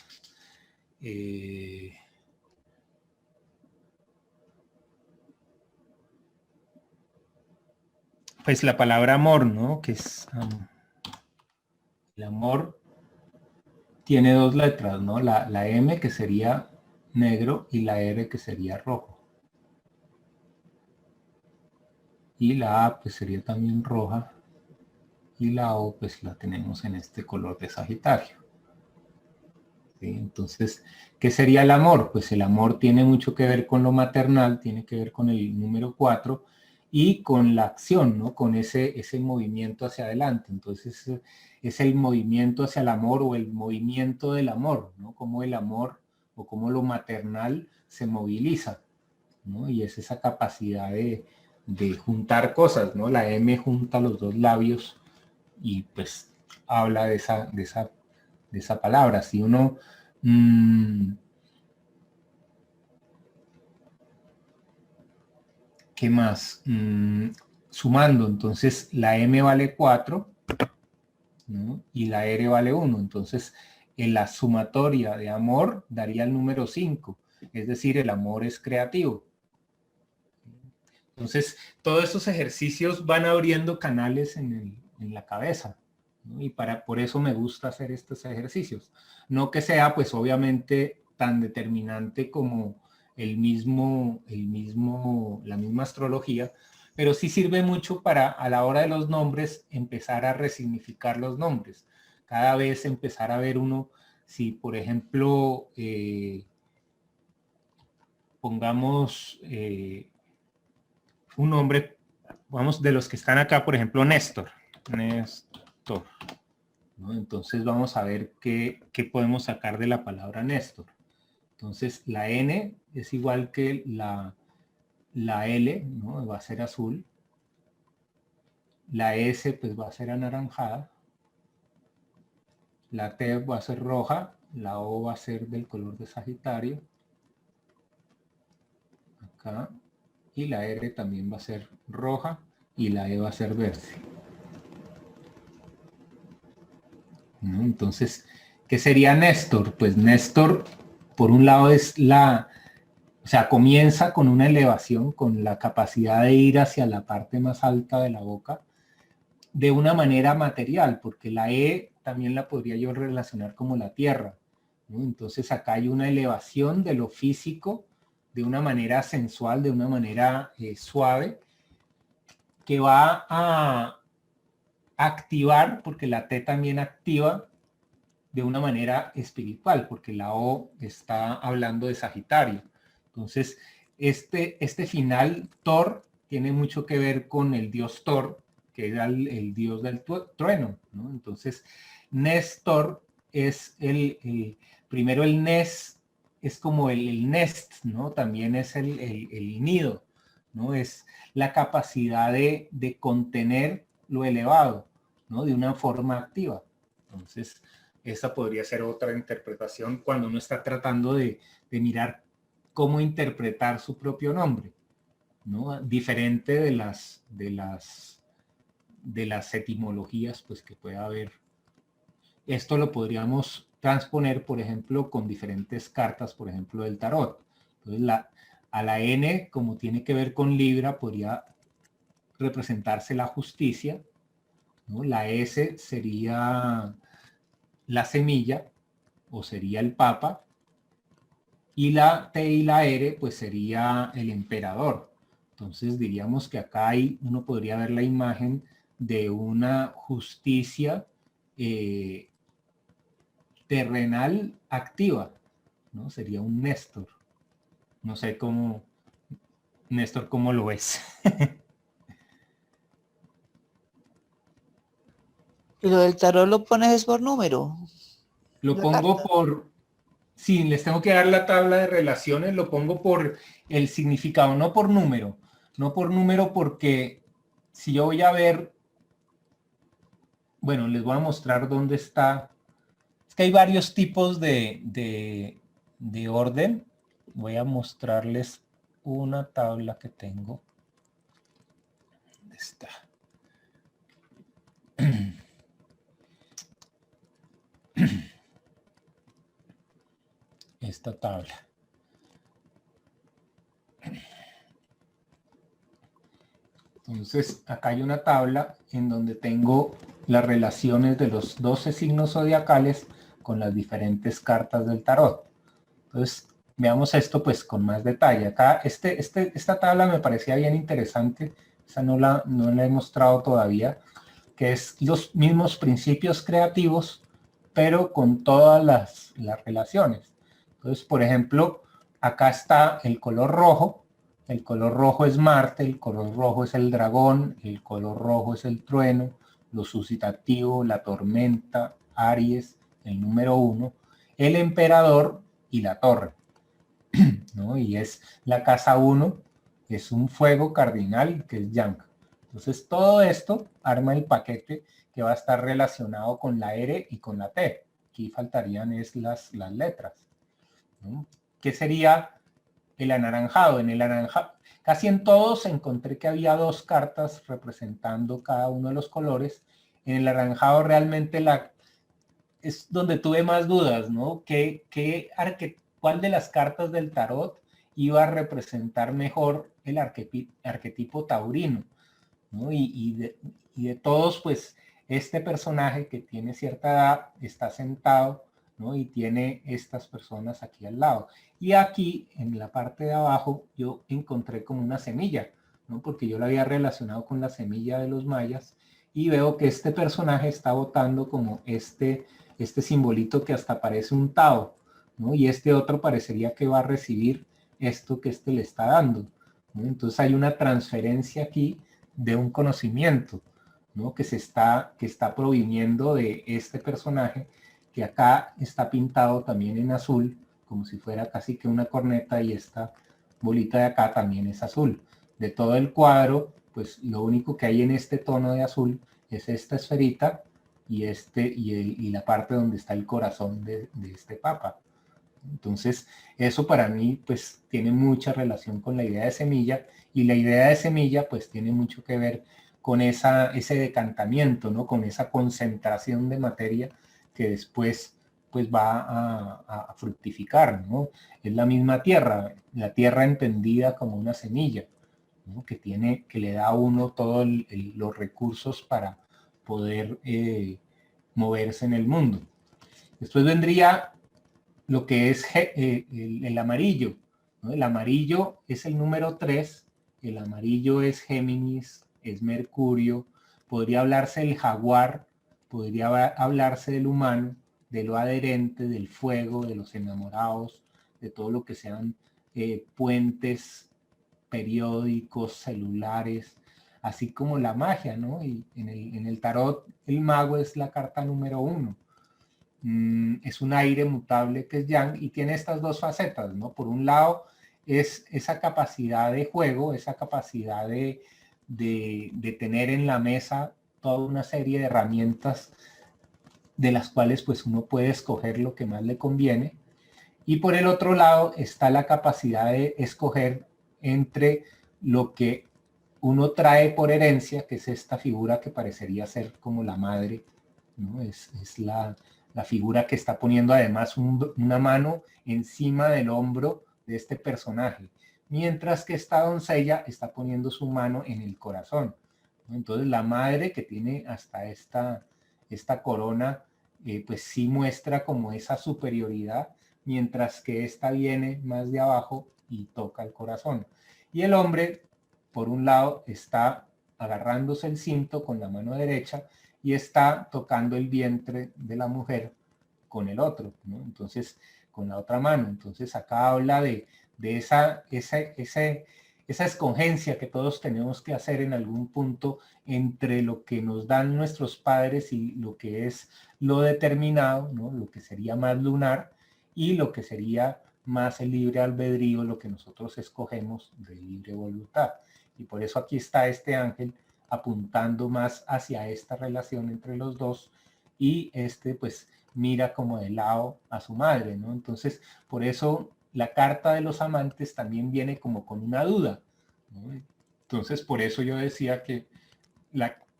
Pues la palabra amor, ¿no? Que es el amor tiene dos letras, ¿no? La M que sería negro y la R que sería rojo. Y la A pues sería también roja y la O pues la tenemos en este color de Sagitario. ¿Sí? Entonces, ¿qué sería el amor? Pues el amor tiene mucho que ver con lo maternal, tiene que ver con el número 4 y con la acción, ¿no? Con ese movimiento hacia adelante. Entonces, es el movimiento hacia el amor o el movimiento del amor, ¿no? Como el amor o como lo maternal se moviliza, ¿no? Y es esa capacidad de juntar cosas, ¿no? La M junta los dos labios y pues habla de esa palabra. Si uno ¿qué más? Sumando, entonces la M vale 4, ¿no? Y la R vale 1. Entonces, en la sumatoria de amor daría el número 5. Es decir, el amor es creativo. Entonces, todos estos ejercicios van abriendo canales en la cabeza, ¿no? Y por eso me gusta hacer estos ejercicios. No que sea, pues obviamente, tan determinante como la misma astrología, pero sí sirve mucho para, a la hora de los nombres, empezar a resignificar los nombres. Cada vez empezar a ver uno, si por ejemplo, pongamos un nombre, vamos, de los que están acá, por ejemplo, Néstor. Néstor, ¿no? Entonces vamos a ver qué podemos sacar de la palabra Néstor. Entonces la N es igual que la L, ¿no? Va a ser azul. La S pues va a ser anaranjada. La T va a ser roja. La O va a ser del color de Sagitario. Acá. Y la R también va a ser roja. Y la E va a ser verde. ¿No? Entonces, ¿qué sería Néstor? Pues Néstor, por un lado, o sea, comienza con una elevación, con la capacidad de ir hacia la parte más alta de la boca, de una manera material, porque la E también la podría yo relacionar como la tierra, ¿no? Entonces acá hay una elevación de lo físico de una manera sensual, de una manera suave, que va a activar, porque la T también activa de una manera espiritual, porque la O está hablando de Sagitario. Entonces, este final, Thor, tiene mucho que ver con el dios Thor, que era el dios del trueno, ¿no? Entonces, Néstor es primero el Nes, es como el nest, ¿no? También es el nido, ¿no? Es la capacidad de contener lo elevado, ¿no? De una forma activa. Entonces, esa podría ser otra interpretación cuando uno está tratando de mirar cómo interpretar su propio nombre, ¿no? Diferente de las etimologías pues, que pueda haber. Esto lo podríamos transponer, por ejemplo, con diferentes cartas, por ejemplo, del tarot. Entonces, a la N, como tiene que ver con Libra, podría representarse la justicia, ¿no? La S sería la semilla, o sería el Papa, y la T y la R pues sería el emperador. Entonces diríamos que acá uno podría ver la imagen de una justicia terrenal activa, ¿no? Sería un Néstor. No sé cómo, Néstor, cómo lo ves. Y lo del tarot lo pones es por número. Lo La pongo carta. por, si les tengo que dar la tabla de relaciones, lo pongo por el significado, no por número. No por número porque si yo voy a ver, bueno, les voy a mostrar dónde está. Es que hay varios tipos de orden. Voy a mostrarles una tabla que tengo. ¿Dónde está? Esta tabla. Entonces, acá hay una tabla en donde tengo las relaciones de los 12 signos zodiacales con las diferentes cartas del tarot. Entonces, veamos esto pues con más detalle. Acá, esta tabla me parecía bien interesante. Esa no la he mostrado todavía, que es los mismos principios creativos, pero con todas las relaciones. Entonces, por ejemplo, acá está el color rojo. El color rojo es Marte, el color rojo es el dragón, el color rojo es el trueno, lo suscitativo, la tormenta, Aries, el número 1, el emperador y la torre, ¿no? Y es la casa 1, es un fuego cardinal que es Yang. Entonces todo esto arma el paquete que va a estar relacionado con la R y con la T. Aquí faltarían es las letras, ¿no? ¿Qué sería el anaranjado? En el anaranjado, casi en todos encontré que había dos cartas representando cada uno de los colores. En el anaranjado realmente es donde tuve más dudas, ¿no? ¿Cuál de las cartas del tarot iba a representar mejor el arquetipo taurino, ¿no? Y de todos, pues, este personaje que tiene cierta edad está sentado, ¿no? Y tiene estas personas aquí al lado. Y aquí, en la parte de abajo, yo encontré como una semilla, ¿no? Porque yo la había relacionado con la semilla de los mayas y veo que este personaje está botando como este simbolito que hasta parece un Tao, ¿no? Y este otro parecería que va a recibir esto que este le está dando, ¿no? Entonces hay una transferencia aquí de un conocimiento, ¿no? que está proviniendo de este personaje, que acá está pintado también en azul, como si fuera casi que una corneta, y esta bolita de acá también es azul. De todo el cuadro, pues lo único que hay en este tono de azul es esta esferita y la parte donde está el corazón de este papa. Entonces, eso para mí pues tiene mucha relación con la idea de semilla, y la idea de semilla pues tiene mucho que ver con ese decantamiento, ¿no? Con esa concentración de materia que después pues va a fructificar, ¿no? Es la misma tierra, la tierra entendida como una semilla, ¿no? Que le da a uno todos los recursos para poder moverse en el mundo. Después vendría lo que es el amarillo, ¿no? El amarillo es el número 3, el amarillo es Géminis, es Mercurio, podría hablarse del jaguar, podría hablarse del humano, de lo adherente, del fuego, de los enamorados, de todo lo que sean puentes periódicos, celulares, así como la magia, ¿no? Y en el tarot el mago es la carta número 1. Es un aire mutable que es Yang, y tiene estas dos facetas, ¿no? Por un lado es esa capacidad de juego, esa capacidad de tener en la mesa toda una serie de herramientas de las cuales pues uno puede escoger lo que más le conviene. Y por el otro lado está la capacidad de escoger entre lo que uno trae por herencia, que es esta figura que parecería ser como la madre, ¿no? Es la figura que está poniendo además una mano encima del hombro de este personaje, mientras que esta doncella está poniendo su mano en el corazón, ¿no? Entonces la madre, que tiene hasta esta corona, pues sí muestra como esa superioridad, mientras que esta viene más de abajo y toca el corazón. Y el hombre, por un lado, está agarrándose el cinto con la mano derecha y está tocando el vientre de la mujer con el otro, ¿no? Entonces, con la otra mano. Entonces, acá habla de esa escogencia que todos tenemos que hacer en algún punto entre lo que nos dan nuestros padres y lo que es lo determinado, ¿no? Lo que sería más lunar, y lo que sería más el libre albedrío, lo que nosotros escogemos de libre voluntad. Y por eso aquí está este ángel apuntando más hacia esta relación entre los dos, y pues mira como de lado a su madre, ¿no? Entonces, por eso la carta de los amantes también viene como con una duda, ¿no? Entonces, por eso yo decía que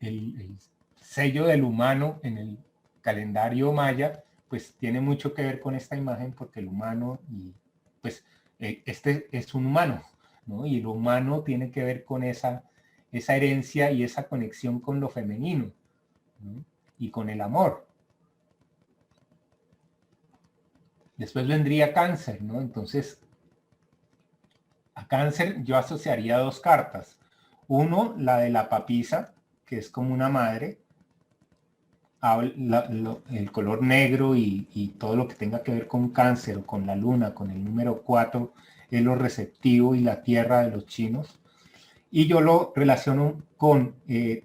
el sello del humano en el calendario maya pues tiene mucho que ver con esta imagen, porque el humano, y pues este es un humano, ¿no? Y el humano tiene que ver con esa esa herencia y esa conexión con lo femenino, ¿no? Y con el amor. Después vendría Cáncer, ¿no? Entonces, a Cáncer yo asociaría dos cartas. Uno, la de la papisa, que es como una madre, el color negro y todo lo que tenga que ver con Cáncer o con la luna, con el número 4, es lo receptivo y la tierra de los chinos. Y yo lo relaciono con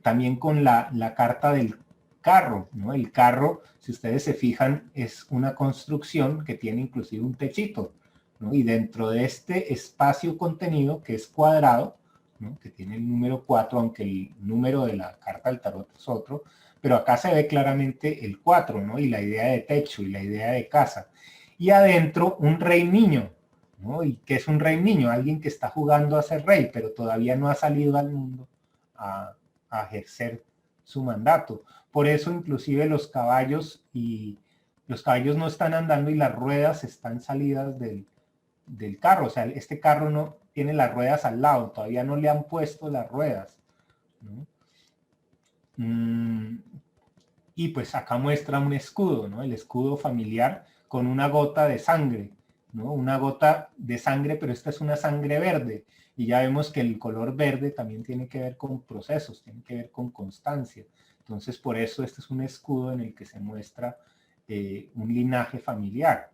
también con la carta del carro, ¿no? El carro, si ustedes se fijan, es una construcción que tiene inclusive un techito, ¿no? Y dentro de este espacio contenido, que es cuadrado, ¿no? Que tiene el número 4, aunque el número de la carta del tarot es otro, pero acá se ve claramente el 4, ¿no? Y la idea de techo y la idea de casa. Y adentro un rey niño, ¿no? ¿Y qué es un rey niño? Alguien que está jugando a ser rey, pero todavía no ha salido al mundo a ejercer su mandato. Por eso inclusive los caballos no están andando y las ruedas están salidas del carro. O sea, este carro no tiene las ruedas al lado, todavía no le han puesto las ruedas, ¿no? Y pues acá muestra un escudo, ¿no? El escudo familiar con una gota de sangre, ¿no? Una gota de sangre, pero esta es una sangre verde. Y ya vemos que el color verde también tiene que ver con procesos, tiene que ver con constancia. Entonces, por eso este es un escudo en el que se muestra un linaje familiar.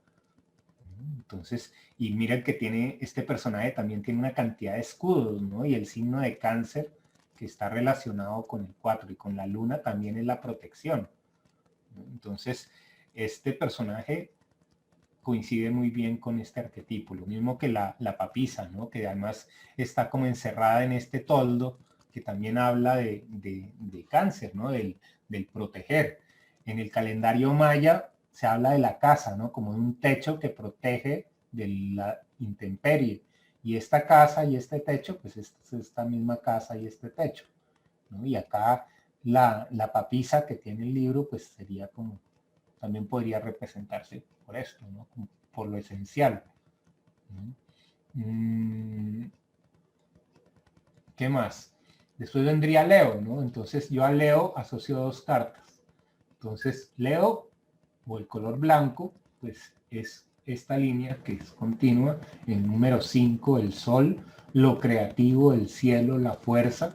Entonces, y miren que tiene, este personaje también tiene una cantidad de escudos, ¿no? Y el signo de Cáncer, que está relacionado con el 4 y con la luna, también es la protección, ¿no? Entonces, este personaje coincide muy bien con este arquetipo, lo mismo que la papisa, ¿no? Que además está como encerrada en este toldo, que también habla de Cáncer, ¿no? Del proteger. En el calendario maya se habla de la casa, ¿no? Como de un techo que protege de la intemperie. Y esta casa y este techo, pues es esta misma casa y este techo, ¿no? Y acá la papisa que tiene el libro, pues sería como, también podría representarse por esto, ¿no? Como por lo esencial, ¿no? ¿Qué más? Después vendría Leo, ¿no? Entonces yo a Leo asocio dos cartas. Entonces Leo, o el color blanco, pues es esta línea que es continua, el número 5, el sol, lo creativo, el cielo, la fuerza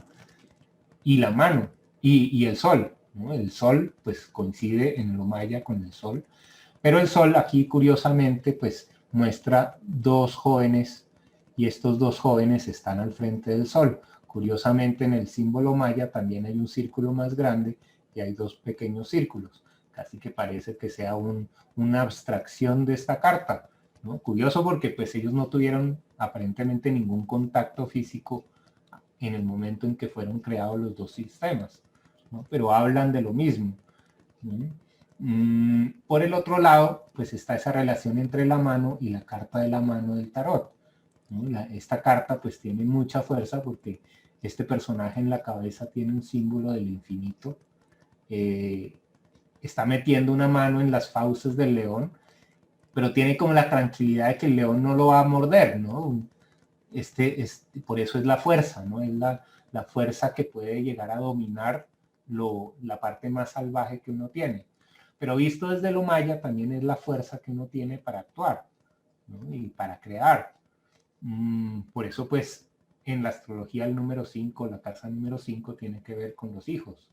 y la mano, y el sol, ¿no? El sol pues coincide en lo maya con el sol, pero el sol aquí curiosamente pues muestra dos jóvenes y estos dos jóvenes están al frente del sol. Curiosamente en el símbolo maya también hay un círculo más grande y hay dos pequeños círculos. Casi que parece que sea una abstracción de esta carta, ¿no? Curioso porque pues ellos no tuvieron aparentemente ningún contacto físico en el momento en que fueron creados los dos sistemas, ¿no? Pero hablan de lo mismo, ¿no? Por el otro lado, pues está esa relación entre la mano y la carta de la mano del tarot, ¿no? Esta carta pues tiene mucha fuerza porque este personaje en la cabeza tiene un símbolo del infinito, está metiendo una mano en las fauces del león, pero tiene como la tranquilidad de que el león no lo va a morder, ¿no? Por eso es la fuerza, ¿no? Es la fuerza que puede llegar a dominar la parte más salvaje que uno tiene. Pero visto desde lo maya, también es la fuerza que uno tiene para actuar, ¿no? Y para crear. Por eso, pues, en la astrología el número 5, la casa número 5, tiene que ver con los hijos.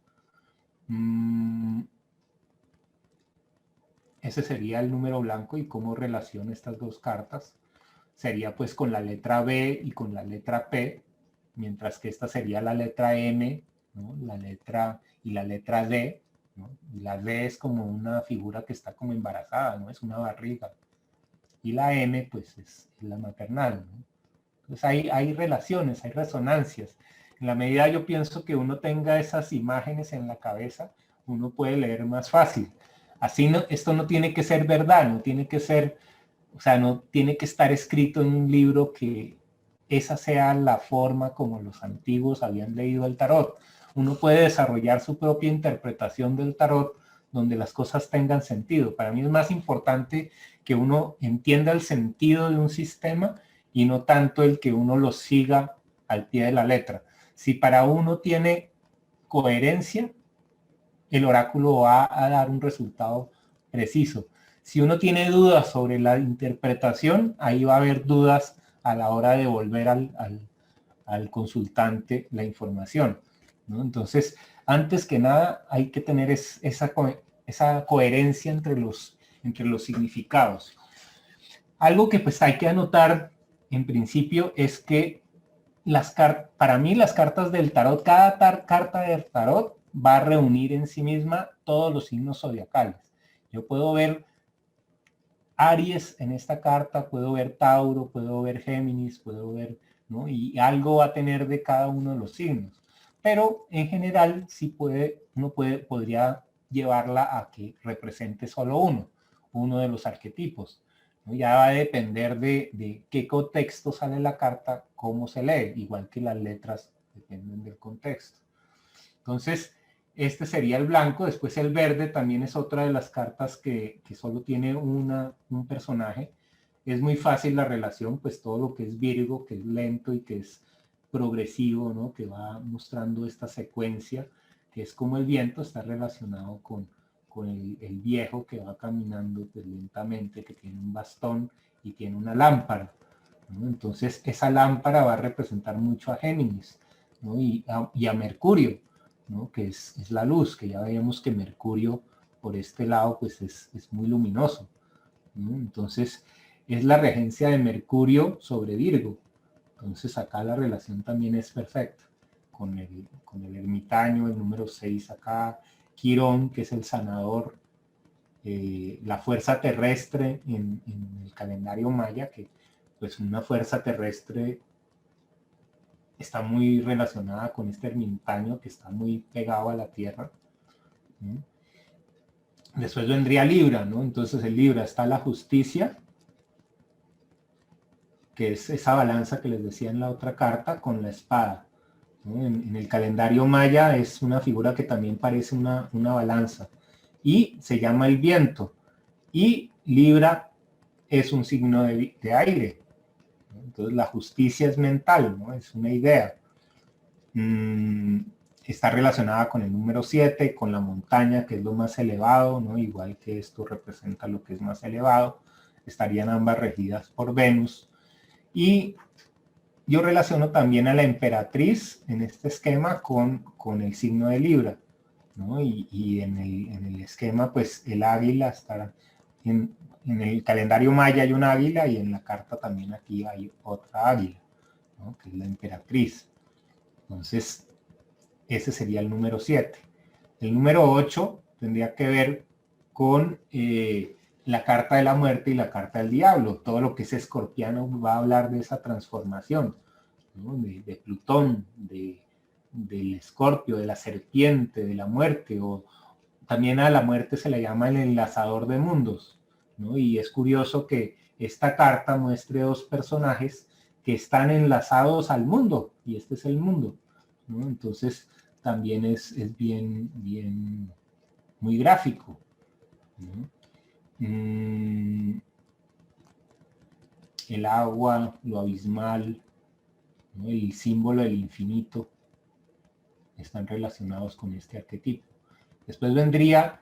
Ese sería el número blanco y cómo relaciona estas dos cartas. Sería pues con la letra B y con la letra P, mientras que esta sería la letra M, ¿no? La letra D, ¿no? Y la D es como una figura que está como embarazada, ¿no? Es una barriga. Y la M pues es la maternal, ¿no? Entonces hay relaciones, hay resonancias. En la medida yo pienso que uno tenga esas imágenes en la cabeza, uno puede leer más fácil. Así no, esto no tiene que ser verdad, no tiene que ser, o sea, no tiene que estar escrito en un libro que esa sea la forma como los antiguos habían leído el tarot. Uno puede desarrollar su propia interpretación del tarot donde las cosas tengan sentido. Para mí es más importante que uno entienda el sentido de un sistema y no tanto el que uno lo siga al pie de la letra. Si para uno tiene coherencia, el oráculo va a dar un resultado preciso. Si uno tiene dudas sobre la interpretación, ahí va a haber dudas a la hora de devolver al consultante la información, ¿no? Entonces, antes que nada, hay que tener esa coherencia entre los significados. Algo que pues hay que anotar en principio es que para mí las cartas del tarot, cada carta del tarot va a reunir en sí misma todos los signos zodiacales. Yo puedo ver Aries en esta carta, puedo ver Tauro, puedo ver Géminis, puedo ver, ¿no? Y algo va a tener de cada uno de los signos. Pero en general sí podría llevarla a que represente solo uno de los arquetipos, ¿no? Ya va a depender de qué contexto sale la carta, cómo se lee, igual que las letras dependen del contexto. Entonces, este sería el blanco. Después el verde también es otra de las cartas que solo tiene un personaje. Es muy fácil la relación, pues todo lo que es Virgo, que es lento y que es progresivo, ¿no? Que va mostrando esta secuencia, que es como el viento, está relacionado con el viejo que va caminando pues, lentamente, que tiene un bastón y tiene una lámpara, ¿no? Entonces esa lámpara va a representar mucho a Géminis, ¿no? y a Mercurio, ¿no? Que es la luz, que ya veíamos que Mercurio por este lado pues es muy luminoso, ¿no? Entonces es la regencia de Mercurio sobre Virgo. Entonces acá la relación también es perfecta con el ermitaño, el número 6 acá, Quirón, que es el sanador, la fuerza terrestre en el calendario maya, que pues una fuerza terrestre está muy relacionada con este ermitaño que está muy pegado a la tierra, ¿no? Después vendría Libra, ¿no? Entonces en Libra está la justicia, que es esa balanza que les decía en la otra carta, con la espada, ¿no? En el calendario maya es una figura que también parece una balanza y se llama el viento, y Libra es un signo de aire, ¿no? Entonces la justicia es mental, ¿no? Es una idea. Está relacionada con el número 7, con la montaña, que es lo más elevado, ¿no? Igual que esto representa lo que es más elevado. Estarían ambas regidas por Venus. Y yo relaciono también a la emperatriz en este esquema con el signo de Libra, ¿no? Y en el esquema, pues el águila estará en el calendario maya hay un águila y en la carta también aquí hay otra águila, ¿no? Que es la emperatriz. Entonces, ese sería el número 7. El número 8 tendría que ver con la carta de la muerte y la carta del diablo. Todo lo que es escorpiano va a hablar de esa transformación, ¿no? de Plutón, del escorpio, de la serpiente, de la muerte, o también a la muerte se le llama el enlazador de mundos, ¿no? Y es curioso que esta carta muestre dos personajes que están enlazados al mundo, y este es el mundo, ¿no? Entonces también es bien muy gráfico, ¿no? El agua, lo abismal, ¿no? El símbolo del infinito están relacionados con este arquetipo. Después vendría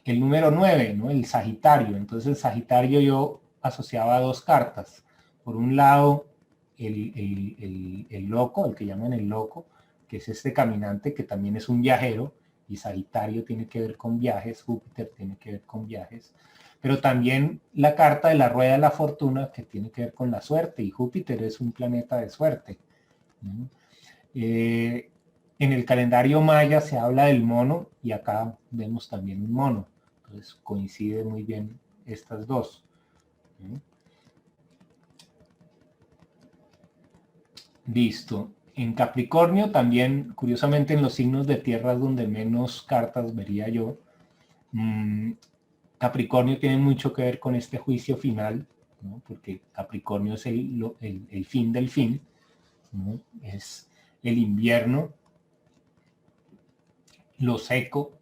el número 9, ¿no? El Sagitario. Entonces el Sagitario yo asociaba dos cartas. Por un lado, el loco, el que llaman el loco, que es este caminante que también es un viajero, y Sagitario tiene que ver con viajes, Júpiter tiene que ver con viajes, pero también la carta de la rueda de la fortuna, que tiene que ver con la suerte, y Júpiter es un planeta de suerte, ¿no? En el calendario maya se habla del mono, y acá vemos también un mono. Entonces coincide muy bien estas dos, ¿no? Listo. En Capricornio también, curiosamente en los signos de tierra es donde menos cartas vería yo. Capricornio tiene mucho que ver con este juicio final, ¿no? Porque Capricornio es el fin del fin, ¿no? Es el invierno, lo seco.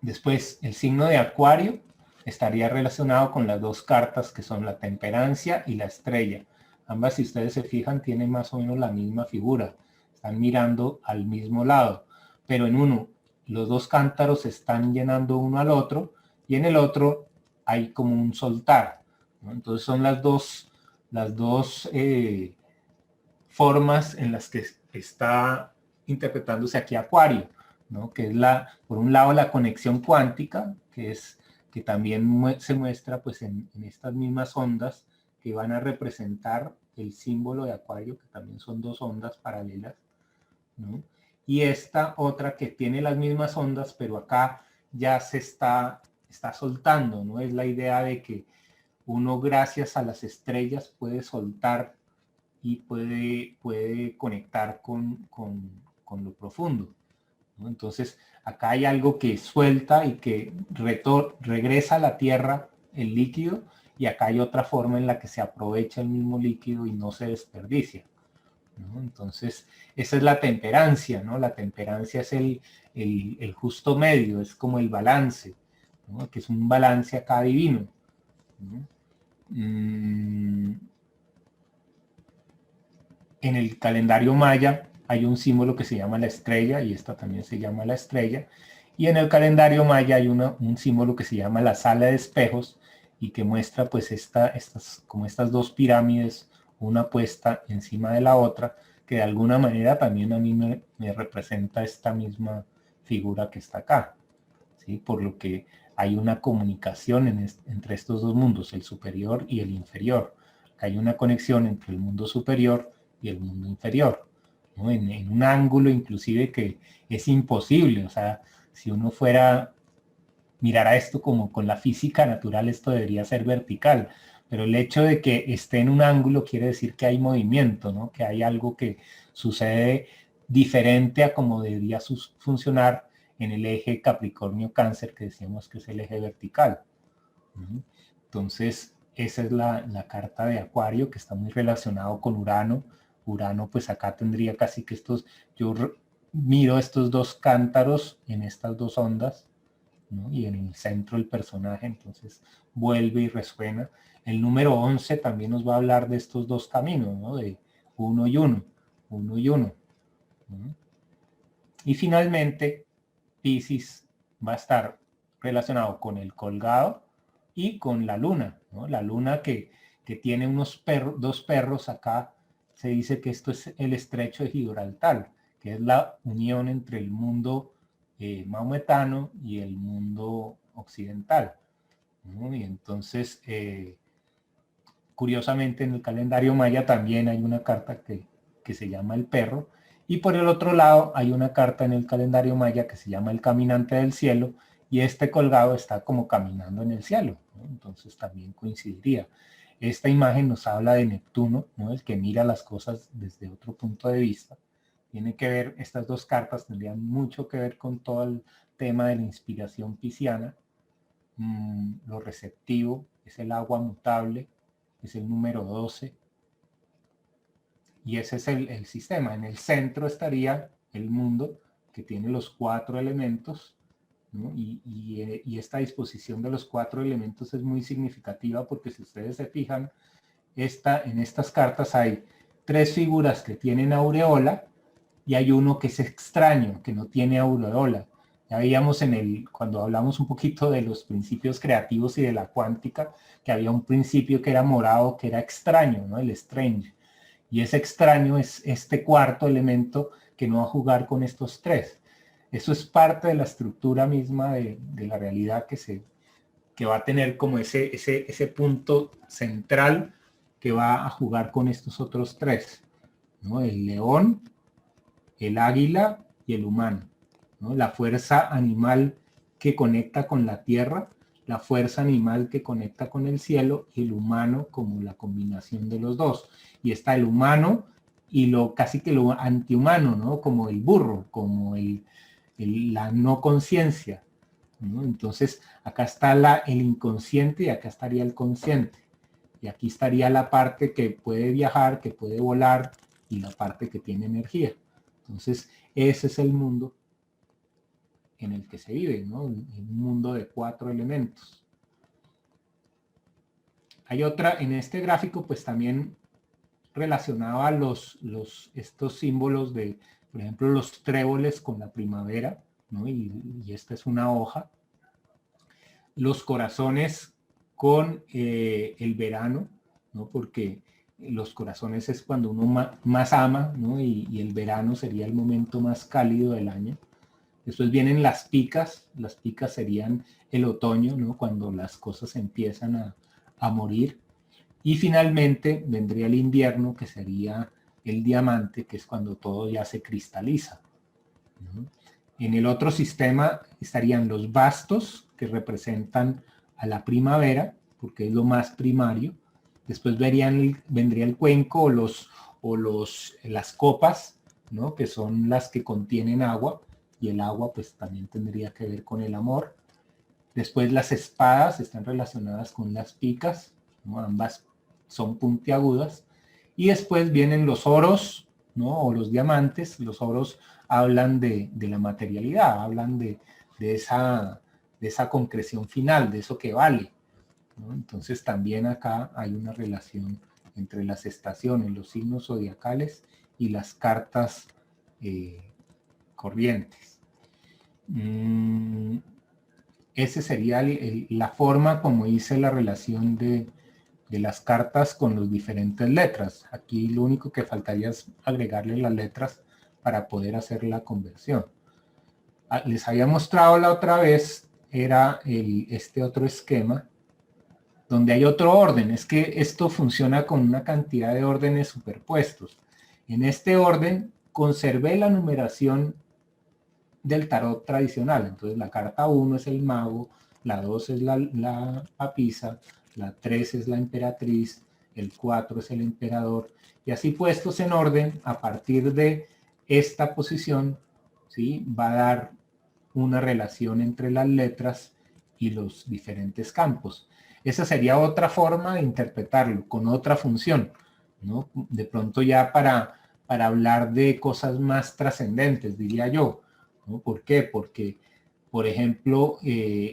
Después, el signo de Acuario estaría relacionado con las dos cartas que son la temperancia y la estrella. Ambas, si ustedes se fijan, tienen más o menos la misma figura. Están mirando al mismo lado. Pero en uno, los dos cántaros se están llenando uno al otro, y en el otro hay como un soltar, ¿no? Entonces son las dos formas en las que está interpretándose aquí Acuario, ¿no? Que es por un lado la conexión cuántica, que también se muestra pues en estas mismas ondas que van a representar el símbolo de Acuario, que también son dos ondas paralelas, ¿no? Y esta otra que tiene las mismas ondas, pero acá ya se está soltando, ¿no? Es la idea de que uno, gracias a las estrellas, puede soltar y puede conectar con lo profundo, ¿no? Entonces, acá hay algo que suelta y que regresa a la Tierra el líquido, y acá hay otra forma en la que se aprovecha el mismo líquido y no se desperdicia, ¿no? Entonces, esa es la temperancia, ¿no? La temperancia es el justo medio, es como el balance, ¿no? Que es un balance acá divino, ¿no? En el calendario maya hay un símbolo que se llama la estrella, y esta también se llama la estrella. Y en el calendario maya hay un símbolo que se llama la sala de espejos, y que muestra pues estas dos pirámides, una puesta encima de la otra, que de alguna manera también a mí me representa esta misma figura que está acá, ¿sí? Por lo que hay una comunicación entre estos dos mundos, el superior y el inferior. Hay una conexión entre el mundo superior y el mundo inferior, ¿no? En un ángulo inclusive que es imposible. O sea, si uno fuera mirar a esto como con la física natural, esto debería ser vertical, pero el hecho de que esté en un ángulo quiere decir que hay movimiento, ¿no? Que hay algo que sucede diferente a como debería funcionar en el eje Capricornio-Cáncer, que decíamos que es el eje vertical, ¿no? Entonces, esa es la carta de Acuario, que está muy relacionado con Urano. Urano, pues acá tendría casi que yo miro estos dos cántaros en estas dos ondas, ¿no? Y en el centro el personaje, entonces vuelve y resuena. El número 11 también nos va a hablar de estos dos caminos, ¿no? De uno y uno, uno y uno, ¿no? Y finalmente, Piscis va a estar relacionado con el colgado y con la luna, ¿no? La luna que tiene dos perros acá. Se dice que esto es el estrecho de Gibraltar, que es la unión entre el mundo maometano y el mundo occidental, ¿no? Y entonces, curiosamente, en el calendario maya también hay una carta que se llama el perro, y por el otro lado hay una carta en el calendario maya que se llama el caminante del cielo, y este colgado está como caminando en el cielo, ¿no? Entonces también coincidiría. Esta imagen nos habla de Neptuno, ¿no? El que mira las cosas desde otro punto de vista. Tiene que ver, estas dos cartas tendrían mucho que ver con todo el tema de la inspiración pisciana. Lo receptivo es el agua mutable, es el número 12. Y ese es el sistema. En el centro estaría el mundo, que tiene los 4 elementos, ¿no? Y esta disposición de los 4 elementos es muy significativa, porque si ustedes se fijan, en estas cartas hay 3 figuras que tienen aureola, y hay uno que es extraño, que no tiene aureola. Ya veíamos cuando hablamos un poquito de los principios creativos y de la cuántica, que había un principio que era morado, que era extraño, ¿no? El strange. Y ese extraño es este cuarto elemento que no va a jugar con estos 3. Eso es parte de la estructura misma de la realidad, que va a tener como ese punto central que va a jugar con estos otros 3, ¿no? El león, el águila y el humano, ¿no? La fuerza animal que conecta con la tierra, la fuerza animal que conecta con el cielo, y el humano como la combinación de los dos. Y está el humano y casi que lo antihumano, ¿no? Como el burro, como la no conciencia, ¿no? Entonces, acá está el inconsciente y acá estaría el consciente. Y aquí estaría la parte que puede viajar, que puede volar, y la parte que tiene energía. Entonces, ese es el mundo en el que se vive, ¿no? Un mundo de 4 elementos. Hay otra, en este gráfico, pues también relacionaba estos símbolos de, por ejemplo, los tréboles con la primavera, ¿no? Y esta es una hoja. Los corazones con el verano, ¿no? Porque los corazones es cuando uno más ama, ¿no? Y el verano sería el momento más cálido del año. Después vienen las picas serían el otoño, ¿no? Cuando las cosas empiezan a morir. Y finalmente vendría el invierno, que sería el diamante, que es cuando todo ya se cristaliza, ¿no? En el otro sistema estarían los bastos, que representan a la primavera, porque es lo más primario. Después vendría el cuenco o las copas, ¿no? Que son las que contienen agua, y el agua pues también tendría que ver con el amor. Después las espadas están relacionadas con las picas, ¿no? Ambas son puntiagudas. Y después vienen los oros, ¿no? O los diamantes. Los oros hablan de la materialidad, hablan de esa concreción final, de eso que vale, ¿no? Entonces también acá hay una relación entre las estaciones, los signos zodiacales y las cartas corrientes. Ese sería la forma como hice la relación de las cartas con las diferentes letras. Aquí lo único que faltaría es agregarle las letras para poder hacer la conversión. Les había mostrado la otra vez, era este otro esquema, donde hay otro orden. Es que esto funciona con una cantidad de órdenes superpuestos. En este orden conservé la numeración del tarot tradicional. Entonces la carta 1 es el mago, la 2 es la papisa, la 3 es la emperatriz, el 4 es el emperador, y así puestos en orden, a partir de esta posición, ¿sí? Va a dar una relación entre las letras y los diferentes campos. Esa sería otra forma de interpretarlo, con otra función, ¿no? De pronto ya para hablar de cosas más trascendentes, diría yo, ¿no? ¿Por qué? Porque, por ejemplo,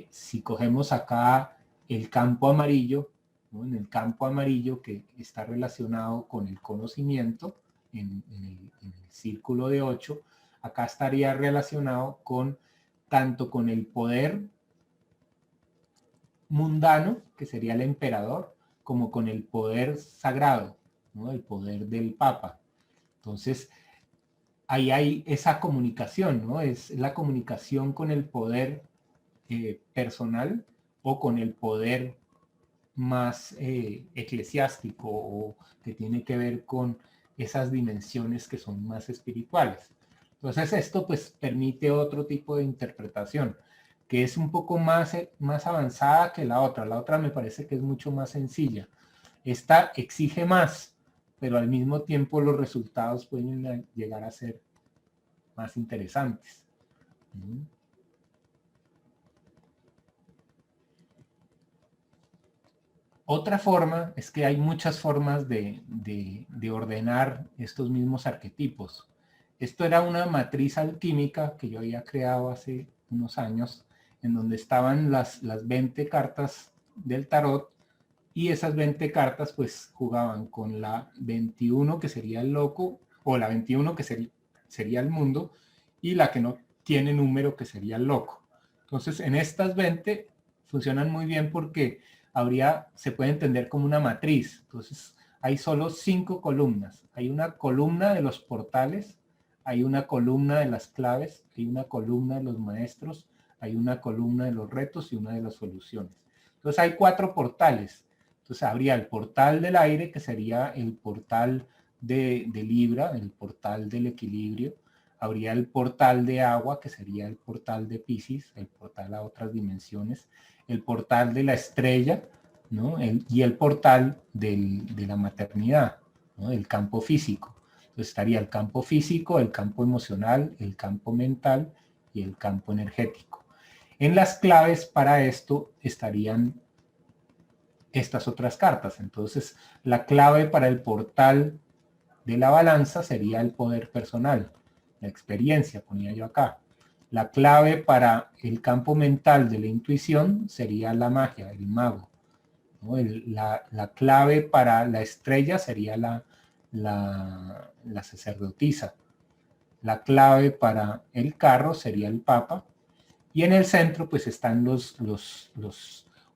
si cogemos acá el campo amarillo, ¿no? En el campo amarillo que está relacionado con el conocimiento, en el círculo de 8, acá estaría relacionado con tanto con el poder mundano, que sería el emperador, como con el poder sagrado, ¿no? El poder del papa. Entonces, ahí hay esa comunicación, ¿no? Es la comunicación con el poder personal o con el poder más eclesiástico, o que tiene que ver con esas dimensiones que son más espirituales. Entonces esto pues permite otro tipo de interpretación, que es un poco más avanzada que la otra. La otra me parece que es mucho más sencilla. Esta exige más, pero al mismo tiempo los resultados pueden llegar a ser más interesantes. Otra forma es que hay muchas formas de ordenar estos mismos arquetipos. Esto era una matriz alquímica que yo había creado hace unos años, en donde estaban las 20 cartas del tarot, y esas 20 cartas pues jugaban con la 21, que sería el loco, o la 21, que sería el mundo, y la que no tiene número, que sería el loco. Entonces en estas 20 funcionan muy bien porque se puede entender como una matriz. Entonces hay solo 5 columnas. Hay una columna de los portales, hay una columna de las claves, hay una columna de los maestros, hay una columna de los retos y una de las soluciones. Entonces hay 4 portales. Entonces habría el portal del aire, que sería el portal de Libra, el portal del equilibrio. Habría el portal de agua, que sería el portal de Piscis, el portal a otras dimensiones. El portal de la estrella, ¿no? Y el portal de la maternidad, ¿no? El campo físico. Entonces estaría el campo físico, el campo emocional, el campo mental y el campo energético. En las claves para esto estarían estas otras cartas. Entonces, la clave para el portal de la balanza sería el poder personal, la experiencia, ponía yo acá. La clave para el campo mental de la intuición sería la magia, el mago, ¿no? La clave para la estrella sería la sacerdotisa. La clave para el carro sería el Papa. Y en el centro pues están los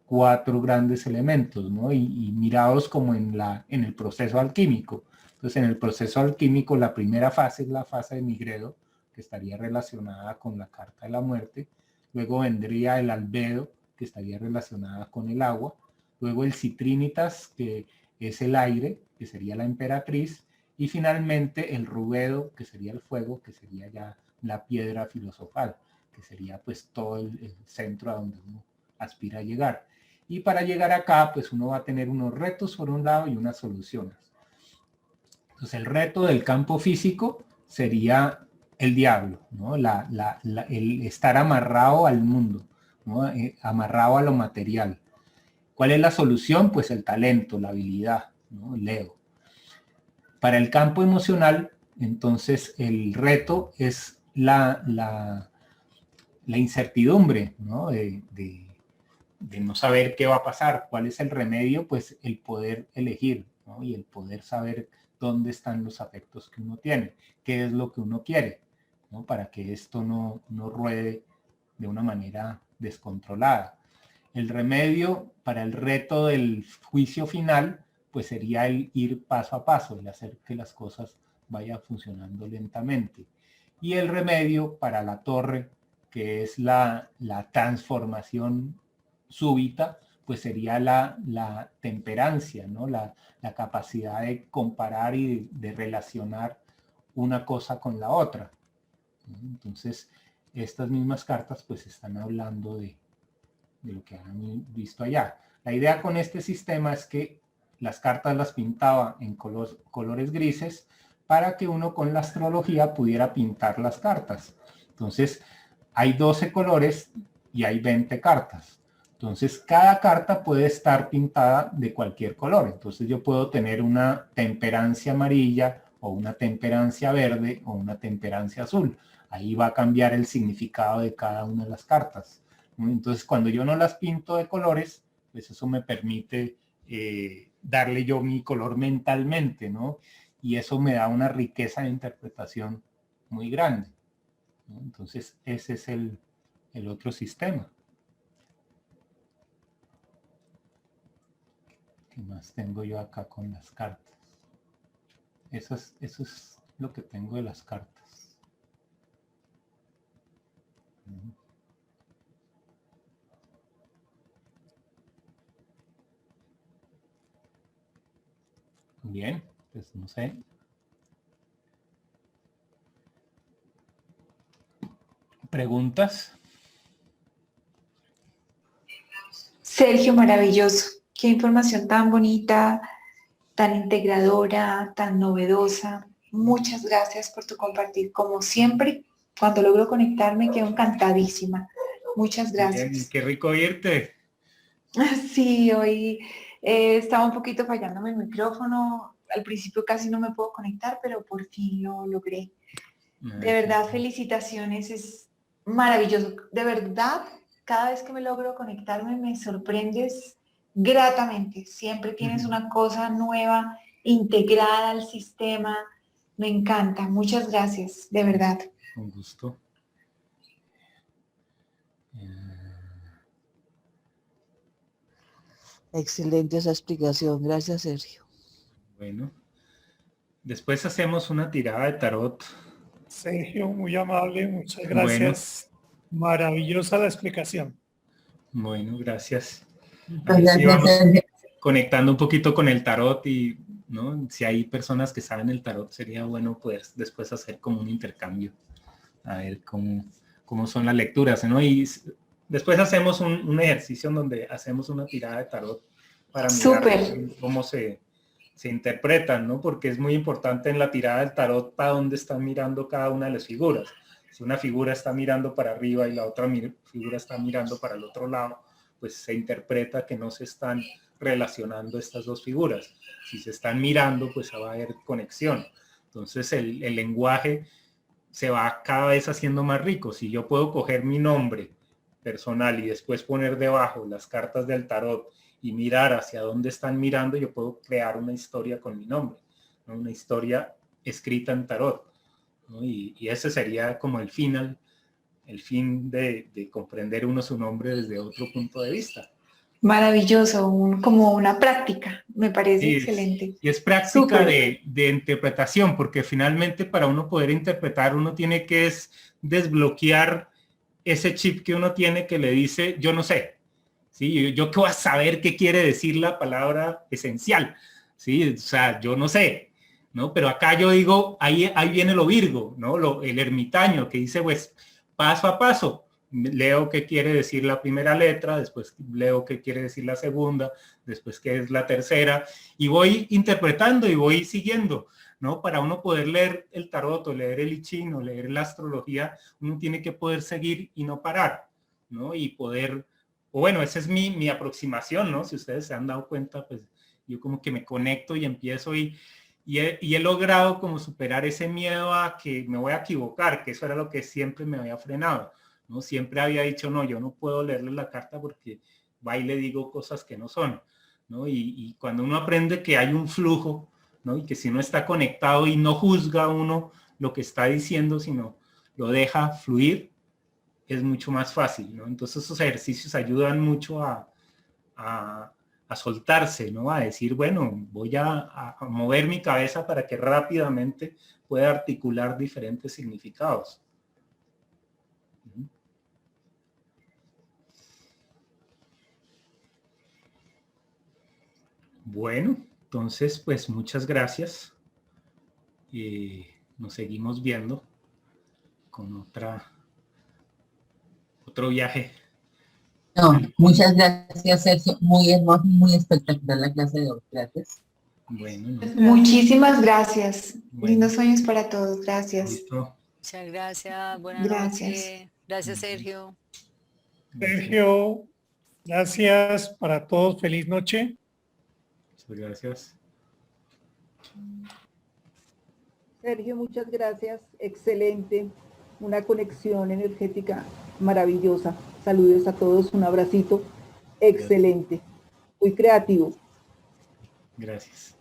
4 grandes elementos, ¿no? Y mirados como en el proceso alquímico. Entonces en el proceso alquímico la primera fase es la fase de Nigredo, que estaría relacionada con la carta de la muerte. Luego vendría el albedo, que estaría relacionada con el agua. Luego el citrinitas, que es el aire, que sería la emperatriz. Y finalmente el rubedo, que sería el fuego, que sería ya la piedra filosofal, que sería pues todo el centro a donde uno aspira a llegar. Y para llegar acá, pues uno va a tener unos retos por un lado y unas soluciones. Entonces el reto del campo físico sería el diablo, ¿no? El estar amarrado al mundo, ¿no? Amarrado a lo material. ¿Cuál es la solución? Pues el talento, la habilidad, ¿no? El ego. Para el campo emocional, entonces el reto es la incertidumbre, ¿no? De no saber qué va a pasar. ¿Cuál es el remedio? Pues el poder elegir, ¿no? Y el poder saber dónde están los afectos que uno tiene, qué es lo que uno quiere, ¿no? Para que esto no ruede de una manera descontrolada. El remedio para el reto del juicio final, pues sería el ir paso a paso, el hacer que las cosas vayan funcionando lentamente. Y el remedio para la torre, que es la transformación súbita, pues sería la temperancia, ¿no? La capacidad de comparar y de relacionar una cosa con la otra. Entonces, estas mismas cartas pues están hablando de lo que han visto allá. La idea con este sistema es que las cartas las pintaba en colores grises para que uno con la astrología pudiera pintar las cartas. Entonces, hay 12 colores y hay 20 cartas. Entonces, cada carta puede estar pintada de cualquier color. Entonces, yo puedo tener una temperancia amarilla o una temperancia verde o una temperancia azul. Ahí va a cambiar el significado de cada una de las cartas. Entonces, cuando yo no las pinto de colores, pues eso me permite darle yo mi color mentalmente, ¿no? Y eso me da una riqueza de interpretación muy grande, ¿no? Entonces, ese es el otro sistema. ¿Qué más tengo yo acá con las cartas? Eso es lo que tengo de las cartas. Bien, pues no sé. ¿Preguntas? Sergio, maravilloso. Qué información tan bonita, tan integradora, tan novedosa. Muchas gracias por tu compartir. Como siempre, cuando logro conectarme, quedo encantadísima. Muchas Bien, gracias. qué rico oírte. Sí, hoy estaba un poquito fallándome el micrófono. Al principio casi no me puedo conectar, pero por fin lo logré. De verdad, felicitaciones, es maravilloso. De verdad, cada vez que me logro conectarme me sorprendes gratamente. Siempre tienes una cosa nueva integrada al sistema. Me encanta. Muchas gracias, de verdad. Con gusto. Excelente esa explicación. Gracias, Sergio. Bueno, después hacemos una tirada de tarot. Sergio, muy amable, muchas gracias. Maravillosa la explicación. Bueno, gracias. Muchas Sí, gracias, vamos Sergio. conectando un poquito con el tarot y, ¿no? Si hay personas que saben el tarot, sería bueno poder después hacer como un intercambio. A ver cómo son las lecturas, ¿no? Y después hacemos un ejercicio en donde hacemos una tirada de tarot para mirar cómo se interpretan, ¿no? Porque es muy importante en la tirada del tarot para dónde están mirando cada una de las figuras. Si una figura está mirando para arriba y la otra figura está mirando para el otro lado, pues se interpreta que no se están relacionando estas dos figuras. Si se están mirando, pues va a haber conexión. Entonces el lenguaje se va cada vez haciendo más rico. Si yo puedo coger mi nombre personal y después poner debajo las cartas del tarot y mirar hacia dónde están mirando, yo puedo crear una historia con mi nombre. ¿no? Una historia escrita en tarot, ¿no? Y ese sería como el fin de comprender uno su nombre desde otro punto de vista. Maravilloso, como una práctica, me parece excelente. Y es práctica Súper. de interpretación, porque finalmente para uno poder interpretar, uno tiene que desbloquear ese chip que uno tiene que le dice, yo no sé, ¿sí? Yo qué voy a saber qué quiere decir la palabra esencial, ¿sí? O sea, yo no sé, ¿no? Pero acá yo digo, ahí viene lo Virgo, ¿no? El ermitaño que dice, pues, paso a paso, leo qué quiere decir la primera letra, después leo qué quiere decir la segunda, después qué es la tercera, y voy interpretando y voy siguiendo, ¿no? Para uno poder leer el tarot o leer el I Ching o leer la astrología, uno tiene que poder seguir y no parar, ¿no? Y poder, o bueno, esa es mi aproximación, ¿no? Si ustedes se han dado cuenta, pues yo como que me conecto y empiezo y he logrado como superar ese miedo a que me voy a equivocar, que eso era lo que siempre me había frenado, ¿no? Siempre había dicho, no, yo no puedo leerle la carta porque va y le digo cosas que no son, ¿no? Y cuando uno aprende que hay un flujo, ¿no? Y que si uno está conectado y no juzga uno lo que está diciendo, sino lo deja fluir, es mucho más fácil, ¿no? Entonces esos ejercicios ayudan mucho a soltarse, ¿no? A decir, bueno, voy a mover mi cabeza para que rápidamente pueda articular diferentes significados. Bueno, entonces, pues muchas gracias. Nos seguimos viendo con otro viaje. No, muchas gracias, Sergio. Muy hermoso, muy espectacular la clase de hoy. Gracias. Bueno, Muchísimas gracias. Bueno. Lindos sueños para todos. Gracias. listo. Muchas gracias, buenas Gracias. noches. Gracias, Sergio. Sergio, gracias para todos. Feliz noche. Muchas gracias. Sergio, muchas gracias. Excelente. Una conexión energética maravillosa. Saludos a todos. Un abracito. Excelente. Muy creativo. Gracias.